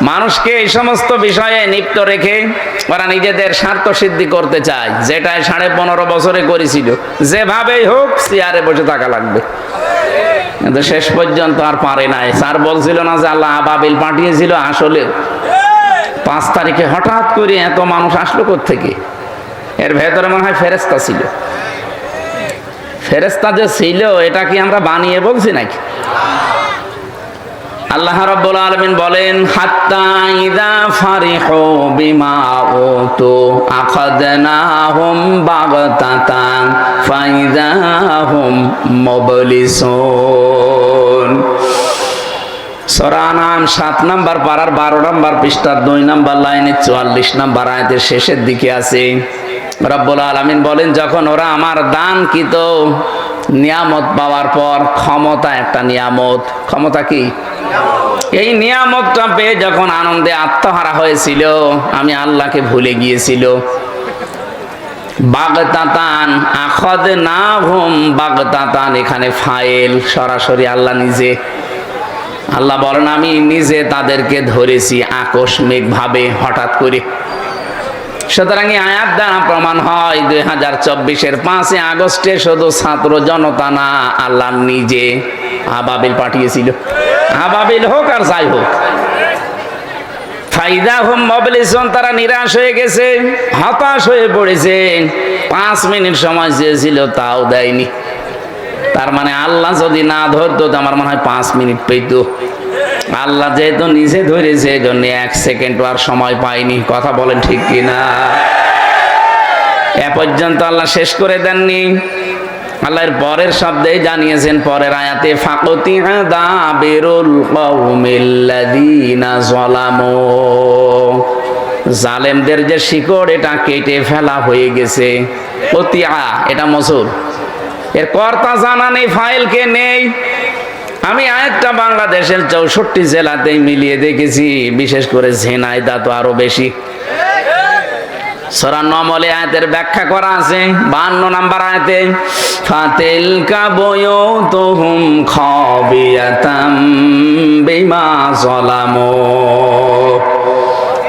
মানুষকে এই সমস্ত বিষয়ে লিপ্ত রেখে ওরা নিজেদের স্বার্থ সিদ্ধি করতে চায়, যেটা 15.5 বছরে করেছিল। যেভাবেই হোক চেয়ারে বসে থাকা লাগবে, কিন্তু শেষ পর্যন্ত আর পারে নাই। স্যার বলছিল না যে আল্লাহ আবাবিল পাঠিয়েছিল, আসলে 5 তারিখে হঠাৎ করে এত মানুষ আসলো কোত্থেকে? এর ভেতরে মনে হয় ফেরেশতা ছিল। ফেরেশতা যে ছিল এটা কি আমরা বানিয়ে বলছি নাকি? আল্লাহ রাব্বুল আলামিন বলেন, হাত্তা ইযা ফারিহু বিমা উতু আখাযনাহুম বাগতাতান ফাইযা হুম মুবলিসুন। সূরা আনআম 7 নম্বর পারার 12 নম্বর পৃষ্ঠার 2 নম্বর লাইনে 44 নম্বর আয়াতের শেষের দিকে আছে। রব্বুল আলামিন বলেন, যখন ওরা আমার দানকৃত নিয়ামত পাওয়ার পর, ক্ষমতা একটা নিয়ামত, ক্ষমতা কি? এই নিয়ামতটা পেয়ে যখন আনন্দে আত্মহারা হয়েছিল, আমি আল্লাহকে ভুলে গিয়েছিল। বাগতাতান আখাযনাহুম বাগতাতান, এখানে ফাইল সরাসরি আল্লাহ নিজে। আল্লাহ বলেন, আমি নিজে তাদেরকে ধরেছি আকস্মিক ভাবে, হঠাৎ করে। সুতরাং এই আয়াত দ্বারা প্রমাণ হয় 2024-এর 5 আগস্টে শুধু ছাত্র জনতা না, আল্লাহ নিজে আবাবিল পাঠিয়েছিল। আবাবিল হোক আর যাই হোক, ফাইদা হুম মুবলিসুন, তারা নিরাশ হয়ে গেছে, হতাশ হয়ে পড়েছে। 5 মিনিট সময় চেয়েছিল, তাও দেয়নি। তার মানে আল্লাহ যদি না ধরতো তো আমার মনে হয় 5 মিনিট পেত। আল্লাহ যেহেতু নিজে ধরেছে, এই জন্য 1 সেকেন্ড আর সময় পাইনি। কথা বলেন ঠিক কিনা? এ পর্যন্ত আল্লাহ শেষ করে দেননি। আল্লাহর পরের শব্দেই জানিয়েছেন, পরের আয়াতে, ফাকুতিআ দাবিরুল কওমিল্লাযীনা যালামু, জালেমদের যে শিকড় এটা কেটে ফেলা হয়ে গেছে। কুতিয়া এটা মজুর, এর কর্তা জানা নেই, ফাইলকে নেই। আমি আয়াতটা বাংলাদেশের 64 জেলাতেই মিলিয়ে দেখেছি, বিশেষ করে ঝিনাইদহ তো আরো বেশি। সূরা নমলে আয়াতের ব্যাখ্যা করা আছে 52 নম্বর আয়াতে, ফাতিলকা বুয়ুতুহুম খাবিয়াতাম বিমা যালামু।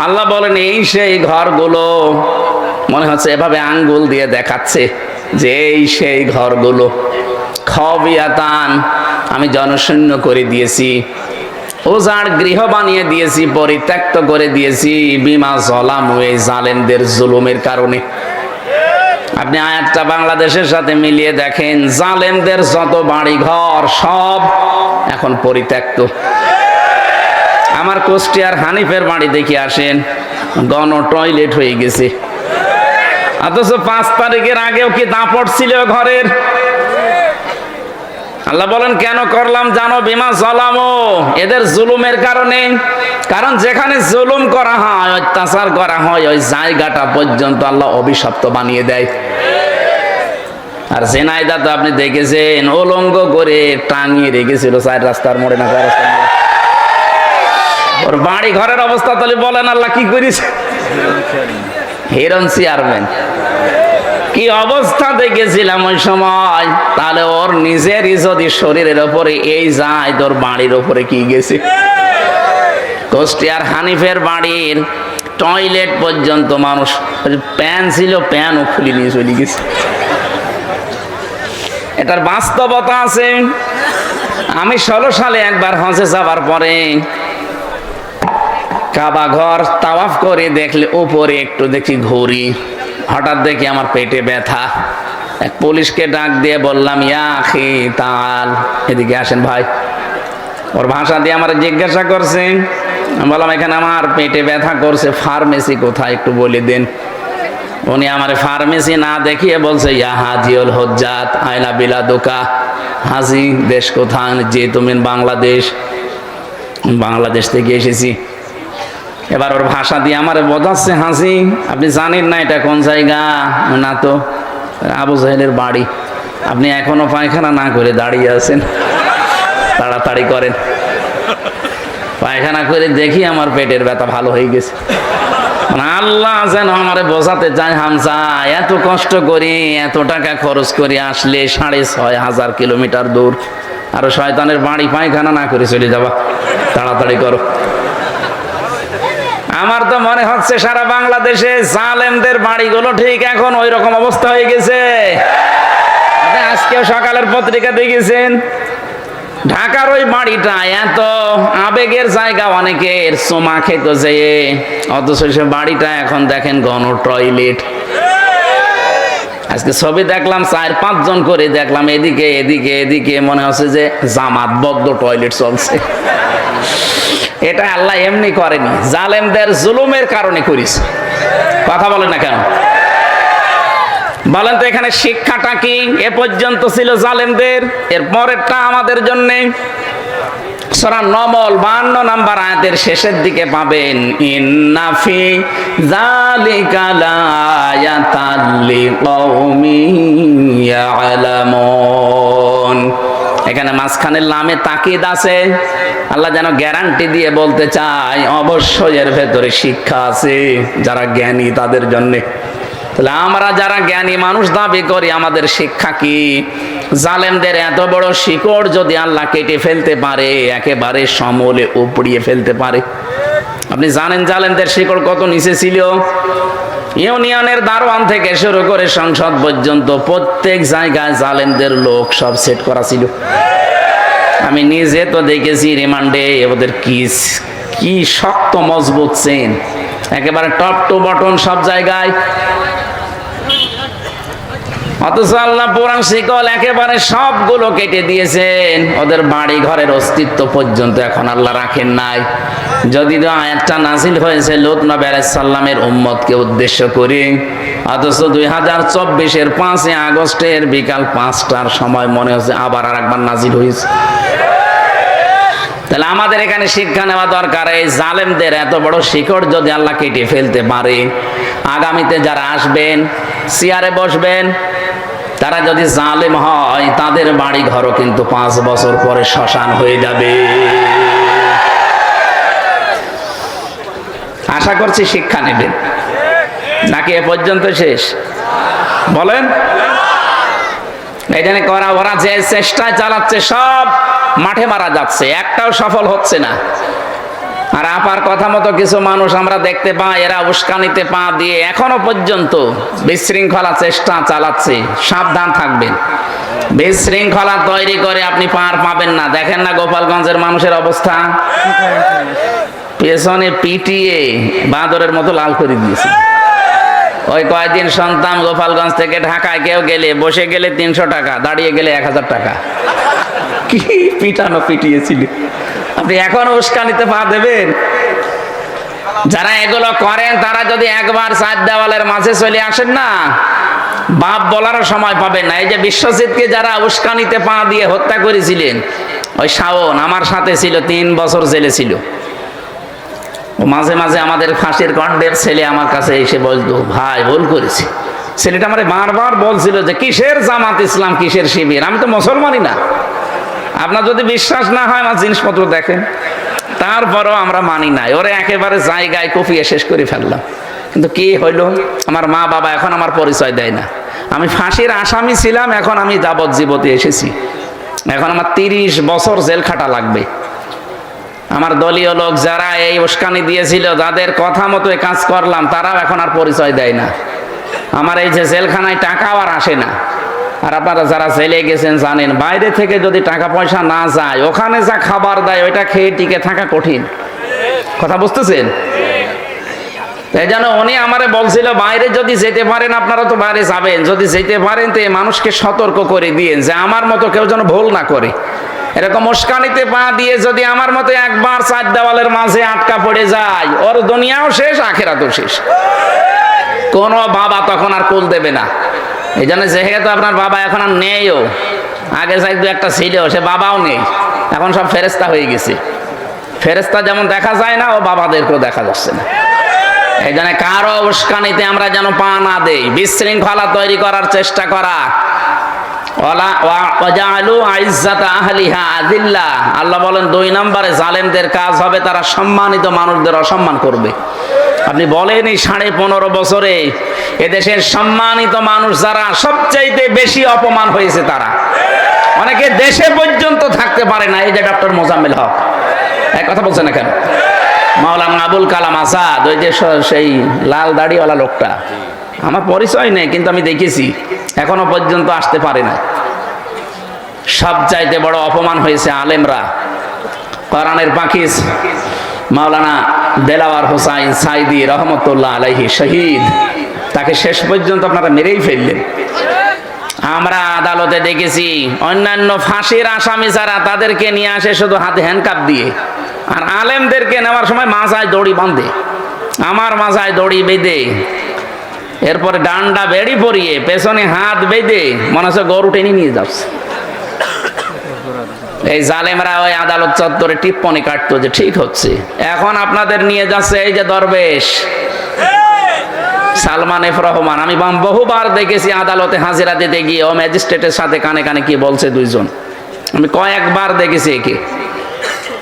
আল্লাহ বলেন, এই সেই ঘরগুলো, মনে হচ্ছে এভাবে আঙ্গুল দিয়ে দেখাচ্ছে যে এই সেই ঘরগুলো, খাবিয়াতান, আমি জনশূন্য করে দিয়েছি, ওজার গৃহ বানিয়ে দিয়েছি, পরিত্যক্ত করে দিয়েছি, বিমা যালামু, এই জালেমদের জুলুমের কারণে। আপনি আয়াতটা বাংলাদেশের সাথে মিলিয়ে দেখেন, জালেমদের যত বাড়ি ঘর সব এখন পরিত্যক্ত। আমার কুষ্টিয়ার হানিফের বাড়ি দেখে আসেন, গণ টয়লেট হয়ে গেছে। অথচ 5 তারিখের আগেও কি দাপট ছিল ঘরের? আল্লাহ বলেন, কেন করলাম জানো? বিমা যালামু, এদের জুলুমের কারণে। কারণ যেখানে জুলুম করা হয়, অত্যাচার করা হয়, ওই জায়গাটা পর্যন্ত আল্লাহ অভিশপ্ত বানিয়ে দেয়। আর ঝিনাইদহ তো আপনি দেখেছেন, উলঙ্গ করে টাঙিয়ে রেখেছিল 4 রাস্তার মোড়ে, না 4 রাস্তার মোড়ে। ওর বাড়ি ঘরের অবস্থা তাহলে বলেন আল্লাহ কি করেছে? হিরণ চেয়ারম্যান কি অবস্থা দেখেছিলাম ওই সময়। তাহলে ওর নিজেরই যদি শরীরের ওপরে এই যায়, তোর বাড়ির ওপরে কি গেছে? কুষ্টিয়ার হানিফের বাড়ির টয়লেট পর্যন্ত মানুষ, প্যান ছিল, প্যানও খুলে নিয়ে চলে গেছে। এটার বাস্তবতা আছে। আমি 16 সালে একবার হজে যাবার পরে কাবা ঘর তাওয়াফ করে দেখলে উপরে একটু দেখি ঘুরি, হঠাৎ দেখি আমার পেটে ব্যথা। এক পুলিশকে ডাক দিয়ে বললাম, ইয়া আখি তাল, এদিকে আসেন ভাই। ওর ভাষা দিয়ে আমার জিজ্ঞাসা করছে, আমি বললাম এখানে আমার পেটে ব্যথা করছে, ফার্মেসি কোথায় একটু বলে দেন। উনি আমার ফার্মেসি না দেখিয়ে বলছে, ইয়া হাজিউল হজ্জাত আইনা বিলাদুকা, হাজি দেশ কোথায়? যে তুমি বাংলাদেশ। বাংলাদেশ থেকে এসেছি। এবার ওর ভাষা দিয়ে আমার বোঝাচ্ছে, হাসি আপনি জানেন না এটা কোন জায়গা? না তো। আবু জাহেলের বাড়ি। আপনি এখনো পায়খানা না করে দাঁড়িয়ে আছেন, তাড়াতাড়ি করেন। পায়খানা করে দেখি আমার পেটের ব্যথা ভালো হয়ে গেছে। আল্লাহ যেন আমারে বোঝাতে চায়, হামজা এত কষ্ট করি, এত টাকা খরচ করে আসলে 6,500 কিলোমিটার দূর, আরো শয়তানের বাড়ি পায়খানা না করে চলে যাবা, তাড়াতাড়ি করো। আমার তো মনে হচ্ছে সারা বাংলাদেশে জালেমদের বাড়িগুলো ঠিক এখন ওই রকম অবস্থা হয়ে গেছে। আপনি আজকেও সকালের পত্রিকা দেখেছেন, ঢাকার ওই বাড়িটা এত আবেগের জায়গা অনেকের, চুমা খেতে যেয়ে, অথচ সে বাড়িটা এখন দেখেন গণ টয়লেট। আজকে ছবি দেখলাম 4-5 জন করে দেখলাম, এদিকে এদিকে এদিকে, মনে হচ্ছে যে জামাতবদ্ধ টয়লেট চলছে। এটা আল্লাহ এমনি করেনি, জালেমদের জুলুমের কারণে করেছে। কথা বলেন না কেন? বলেন তো এখানে শিক্ষাটা কি? এ পর্যন্ত ছিল জালেমদের, এর পরেরটা আমাদের জন্য। সূরা নমল 52 নম্বর আয়াতের শেষের দিকে পাবেন, ইন্না ফি যালিকা লায়াতাল লিকওমিন ইয়ালামুন। এখানে মাঝখানে লামে তাকিদ আছে, আল্লাহ যেন গ্যারান্টি দিয়ে বলতে চায় অবশ্যই এর ভেতরে শিক্ষা আছে যারা জ্ঞানী তাদের জন্য। তাহলে আমরা যারা জ্ঞানী মানুষ দাবি করি, আমাদের শিক্ষা কি? জালেমদের এত বড় শিকড় যদি আল্লাহ কেটে ফেলতে পারে, একেবারে সমূলে উপড়িয়ে ফেলতে পারে। আপনি জানেন জালেমদের শিকড় কত নিচে ছিল? ইউনিয়নের দারোয়ান থেকে শুরু করে সংসদ পর্যন্ত প্রত্যেক জায়গায় জালেমদের লোক সব সেট করা ছিল। আমি নিজে তো দেখেছি রিমান্ডে ওদের কি শক্ত মজবুত চেন, একেবারে টপ টু বটন সব জায়গায়। অথচ আল্লাহ পুরান শিকল একেবারে সবগুলো কেটে দিয়েছেন, ওদের বাড়ি ঘরের অস্তিত্ব পর্যন্ত এখন আল্লাহ রাখেন নাই। যদি তো আয়াতটা নাজিল হয়েছে লূত নবী আলাইহিস সালামের উম্মতকে উদ্দেশ্য করে, অথচ 2024-এর 5 আগস্টের বিকাল 5টার সময় মনে হচ্ছে আবার আরেকবার নাজিল হয়েছে। তাহলে আমাদের এখানে শিক্ষা নেওয়া দরকার, এই জালেমদের এত বড় শিকড় যদি আল্লাহ কেটে ফেলতে পারে, আগামীতে যারা আসবেন চেয়ারে বসবেন, তারা যদি জালেম হয়, তাদের বাড়ি ঘরও কিন্তু 5 বছর পরে শ্মশান হয়ে যাবে। আশা করছি শিক্ষা নেবেন, নাকি এ পর্যন্ত শেষ? বলেন। এই জন্য ওরা যে চেষ্টা চালাচ্ছে সব মাঠে মারা যাচ্ছে, একটাও সফল হচ্ছে না। আর আপার কথা মতো কিছু মানুষ আমরা দেখতে পাই, এরা উস্কানিতে পা দিয়ে এখনো পর্যন্ত বিশৃঙ্খলা চেষ্টা চালাচ্ছে। সাবধান থাকবেন, বিশৃঙ্খলা তৈরি করে আপনি পার পাবেন না। দেখেন না গোপালগঞ্জের মানুষের অবস্থা, পেছনে পিটিয়ে বাঁদরের মতো লাল করে দিয়েছে। ওই কয়েকদিন সন্তান গোপালগঞ্জ থেকে ঢাকায় কেউ গেলে, বসে গেলে 300 টাকা, দাঁড়িয়ে গেলে 1000 টাকা। কি পিটানো পিটিয়েছিল! আপনি এখন উস্কানিতে পা দেবেন? যারা এগুলো করেন তারা যদি একবার 4 দেওয়ালের মাঝে চলে আসেন না, বাপ বলারও সময় পাবেন না। এই যে বিশ্বজিৎকে যারা উস্কানিতে পা দিয়ে হত্যা করেছিলেন, ওই শাওন আমার সাথে ছিল, 3 বছর জেলে ছিল। ও মাঝে মাঝে আমাদের ফাঁসির কন্ডের ছেলে আমার কাছে এসে বলতো, ভাই ভুল করেছি। ছেলেটা আমারে বারবার বলছিল যে কিসের জামাত ইসলাম, কিসের শিবির, আমি তো মুসলমানই না। আপনার যদি বিশ্বাস না হয় আমার জিনিসপত্র দেখেন। তারপরও আমরা মানি নাই, ওরে একেবারে জায়গায় কুপিয়ে শেষ করে ফেললাম। কিন্তু কি হইল, আমার মা বাবা এখন আমার পরিচয় দেয় না। আমি ফাঁসির আসামি ছিলাম, এখন আমি যাবজ্জীবতে এসেছি। এখন আমার 30 বছর জেল খাটা লাগবে। আমার দলীয় লোক যারা এই উস্কানি দিয়েছিল, যাদের কথা মতো কাজ করলাম, তারাও এখন আর পরিচয় দেয় না। আমার এই যে জেলখানায় টাকাও আর আসে না। আর আপনারা যারা জেলে গেছেন জানেন, বাইরে থেকে যদি টাকা পয়সা না যায়, ওখানে যা খাবার দেয় ওইটা খেয়ে টিকে থাকা কঠিন। কথা বুঝতেছেন? এই জন্য উনি আমারে বলছিল বাইরে যদি যেতে পারেন আপনারা তো বাইরে যাবেন, যদি যেতে পারেন তো মানুষকে সতর্ক করে দিয়েন যে আমার মতো কেউ যেন ভুল না করে। এরকম উস্কানিতে পা দিয়ে যদি আমার মতো একবার চার দেওয়ালের মাঝে আটকা পড়ে যায়, ওর দুনিয়াও শেষ, আখেরাতও শেষ। কোন বাবা তখন আর কুল দেবে না। এই জন্য যেহেতু আপনার বাবা এখন আর নেইও, আগে যাই দু একটা ছিল, সে বাবাও নেই, এখন সব ফেরেস্তা হয়ে গেছে। ফেরেস্তা যেমন দেখা যায় না, ও বাবাদেরকেও দেখা যাচ্ছে না। এই জন্য কারো উস্কানিতে আমরা যেন পা না দেই, বিশৃঙ্খলা তৈরি করার চেষ্টা করা। আল্লাহ বলেন 2 নম্বরে জালেমদের কাজ হবে তারা সম্মানিত মানুষদের অসম্মান করবে। আপনি বলেন এই 15.5 বছরে এদেশের সম্মানিত মানুষ যারা সবচাইতে বেশি অপমান হয়েছে তারা, অনেকে দেশে পর্যন্ত থাকতে পারে না। এই যে ডক্টর মোজাম্মেল হক, এক কথা বলছে না কেন? মাওলানা আবুল কালাম আজাদ, ওই যে সেই লাল দাড়িওয়ালা লোকটা, আমার পরিচয় নেই কিন্তু আমি দেখেছি, এখনো পর্যন্ত আসতে পারে না। সবচাইতে বড় অপমান হয়েছে আলেমরা। কোরআনের পাখি মাওলানা দেলাওয়ার হোসাইন সাইদি রহমতুল্লাহ আলাইহি শহীদ, তাকে শেষ পর্যন্ত আপনারা মেরেই ফেললেন। আমরা আদালতে দেখেছি অন্যান্য ফাঁসির আসামি যারা, তাদেরকে নিয়ে আসে শুধু হাতে হ্যান্ডকাপ দিয়ে, আর আলেমদেরকে নেওয়ার সময় মাজায় দড়ি বাঁধে, আমার মাজায় দড়ি বেঁধে, এরপরে ডান্ডা বেড়ি পরিয়ে পেছনে হাত বেঁধে মনে হচ্ছে গরু টেনে নিয়ে যাচ্ছে। এই জালেমরা ওই আদালত চত্বরে টিপ্পনি কাটতো যে ঠিক হচ্ছে। এখন আপনাদের নিয়ে যাচ্ছে এই যে দরবেশ সালমান এফ রহমান, আমি বহুবার দেখেছি আদালতে হাজিরা দিতে গিয়ে ও ম্যাজিস্ট্রেটের সাথে কানে কানে কি বলছে দুইজন, আমি কয়েকবার দেখেছি একে।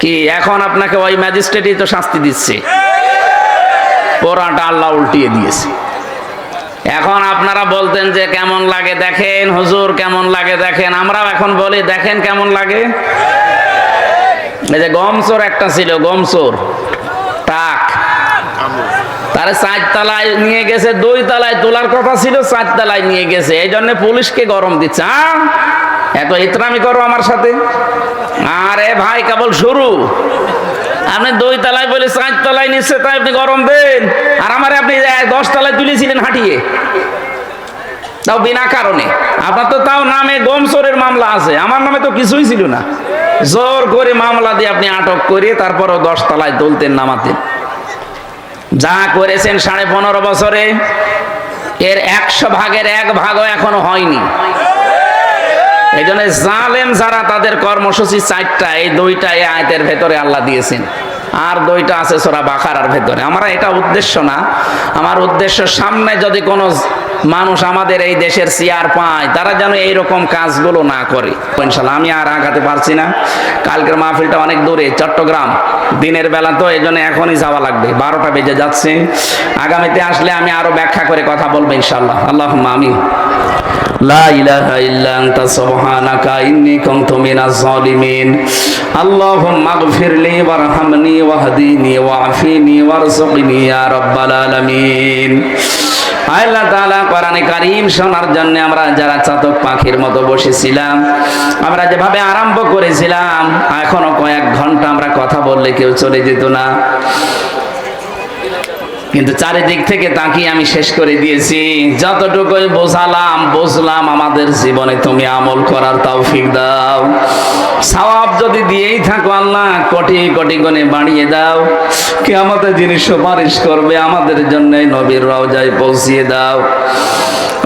কি এখন আপনাকে ওই ম্যাজিস্ট্রেটই তো শাস্তি দিচ্ছে, পুরাটা আল্লাহ উল্টিয়ে দিয়েছে। এখন আপনারা বলতেন যে কেমন লাগে দেখেন হুজুর, কেমন লাগে দেখেন, আমরাও এখন বলি দেখেন কেমন লাগে। এই যে গমচোর একটা ছিল, গমচোর টাক, তারা 4 তলায় নিয়ে গেছে, 2 তলায় তোলার কথা ছিল, 4 তলায় নিয়ে গেছে। এই জন্য পুলিশকে গরম দিচ্ছে, এত ইতরামি করো আমার সাথে। আরে ভাই কেবল শুরু, আপনি 2 তলায় বলে 4 তলায় নিচ্ছে, তাই আপনি গরম দেন। আর আমারে আপনি 10 তলায় তুলেছিলেন হাঁটিয়ে, তাও বিনা কারণে। আপনার তো তাও নামে গমচোরের মামলা আছে, আমার নামে তো কিছুই ছিল না। জোর করে মামলা দিয়ে আপনি আটক করে তারপরও 10 তলায় তুলতেন, নামাতেন। যা করেছেন 15.5 বছরে, এর 100 ভাগের 1 ভাগও এখনো হয়নি। এই জন্য জালেম যারা, তাদের কর্মসূচি 4টা, এই 2টা এই আয়াতের ভেতরে আল্লাহ দিয়েছেন, আর 2টা আছে সূরা বাকারার ভেতরে। আমার এটা উদ্দেশ্য না, আমার উদ্দেশ্য সামনে যদি কোনো মানুষ আমাদের এই দেশের চেয়ার পায়, তারা যেন এইরকম কাজগুলো না করে। ইনশাআল্লাহ আমি আর আগাতে পারছি না, কালকের মাহফিলটা অনেক দূরে, চট্টগ্রাম, দিনের বেলা তো, এই জন্য এখনই যাওয়া লাগবে, 12টা বেজে যাচ্ছে। আগামীতে আসলে আমি আরো ব্যাখ্যা করে কথা বলবো ইনশাআল্লাহ। আল্লাহুম্মা আমিন। লা ইলাহা ইল্লা আনতা সুবহানাকা ইন্নী কুনতু মিনাজ জালিমিন। আল্লাহুম্মা আগফিরলি ওয়ারহামনি ওয়াহদিনি ওয়াআফিনি ওয়ারযুকনি ইয়া রাব্বাল আলামিন। আল্লাহ তাআলা কোরআনে কারীম শোনার জন্য আমরা যারা চাতক পাখির মতো বসেছিলাম, আমরা যেভাবে আরম্ভ করেছিলাম, এখনো কয়েক ঘন্টা আমরা কথা বললে কেউ চলে যেত না, কিন্তু চারিদিক থেকে তাকিয়ে আমি শেষ করে দিয়েছি। যতটুকুই বুঝলাম আমাদের জীবনে তুমি আমল করার তৌফিক দাও। সওয়াব যদি দিয়েই থাকো আল্লাহ, কোটি কোটি গুণে বাড়িয়ে দাও। কিয়ামতে যিনি সুপারিশ করবে আমাদের জন্য নবীর রওজায় পৌঁছিয়ে দাও।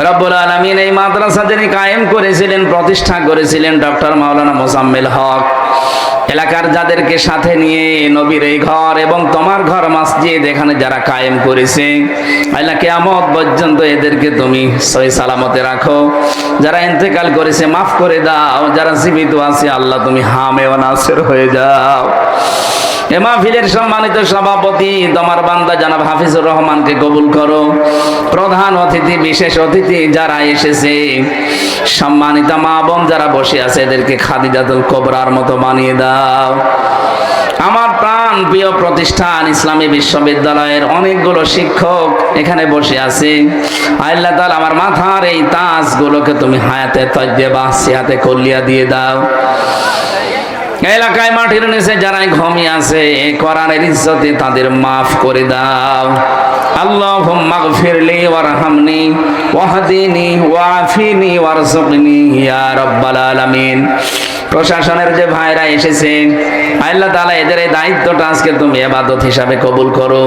রব্বুল আলামিন এই মাদ্রাসা যিনি কায়েম করেছিলেন, প্রতিষ্ঠা করেছিলেন ডক্টর মাওলানা মোজাম্মেল হক, এলাকার যাদেরকে সাথে নিয়ে নবীর এই ঘর এবং তোমার ঘর মসজিদ এখানে যারা কায়েম করেছে, আল্লাহ কিয়ামত পর্যন্ত এদেরকে তুমি সহি সালামতে রাখো। যারা ইন্তেকাল করেছে মাফ করে দাও, যারা জীবিত আছে আল্লাহ তুমি হামে ও নাসির হয়ে যাও। এ মাহফিলের সম্মানিত সভাপতি তোমার বান্দা জনাব হাফিজুর রহমানকে কবুল করো। প্রধান অতিথি, বিশেষ অতিথি যারা এসেছে, সম্মানিত মা বোন যারা বসে আছে, এদেরকে খাদিজাতুল কোবরার মতো বানিয়ে দাও। আমার প্রাণ প্রিয় প্রতিষ্ঠান ইসলামী বিশ্ববিদ্যালয়ের অনেকগুলো শিক্ষক এখানে বসে আছে, আল্লাহ তাআলা আমার মাথার এই তাজগুলোকে তুমি হায়াতে তাইয়্যিবা সিহাতে কুল্লিয়া দিয়ে দাও। এলাকায় মাটির নিচে যারা ঘুমিয়ে আছে কোরআনের ইজ্জতে তাদের মাফ করে দাও। আল্লাহুম্মা গফিরলি ওয়ারহামনি ওয়াহদিনি ওয়াআফিনি ওয়ারযুকনি ইয়া রাব্বাল আলামিন। প্রশাসনের যে ভাইরা এসেছে আল্লাহ তাআলা এদের এই দায়িত্বটা আজকে তুমি ইবাদত হিসাবে কবুল করো।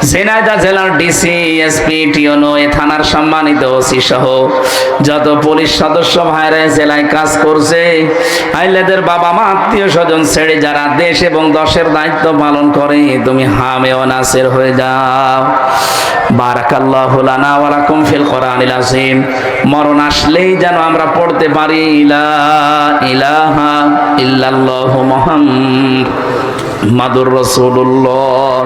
ঝিনাইদহ জেলার ডিসি, এসপি, টিওনো, এ থানার সম্মানিত ওসি সহ যত পুলিশ সদস্য ভাইরা জেলায় কাজ করছে, আইলাদের বাবা মা আত্মীয় স্বজন ছেড়ে যারা দেশ এবং দশের দায়িত্ব পালন করে, তুমি হামে ও নাসির হয়ে যাও। বারাকাল্লাহু লানা ওয়া লাকুম ফিল কোরআনিল আযীম। মরণ আসলেই যেন আমরা পড়তে পারি লা ইলাহা ইল্লাল্লাহু মুহাম্মাদুর রাসূলুল্লাহ।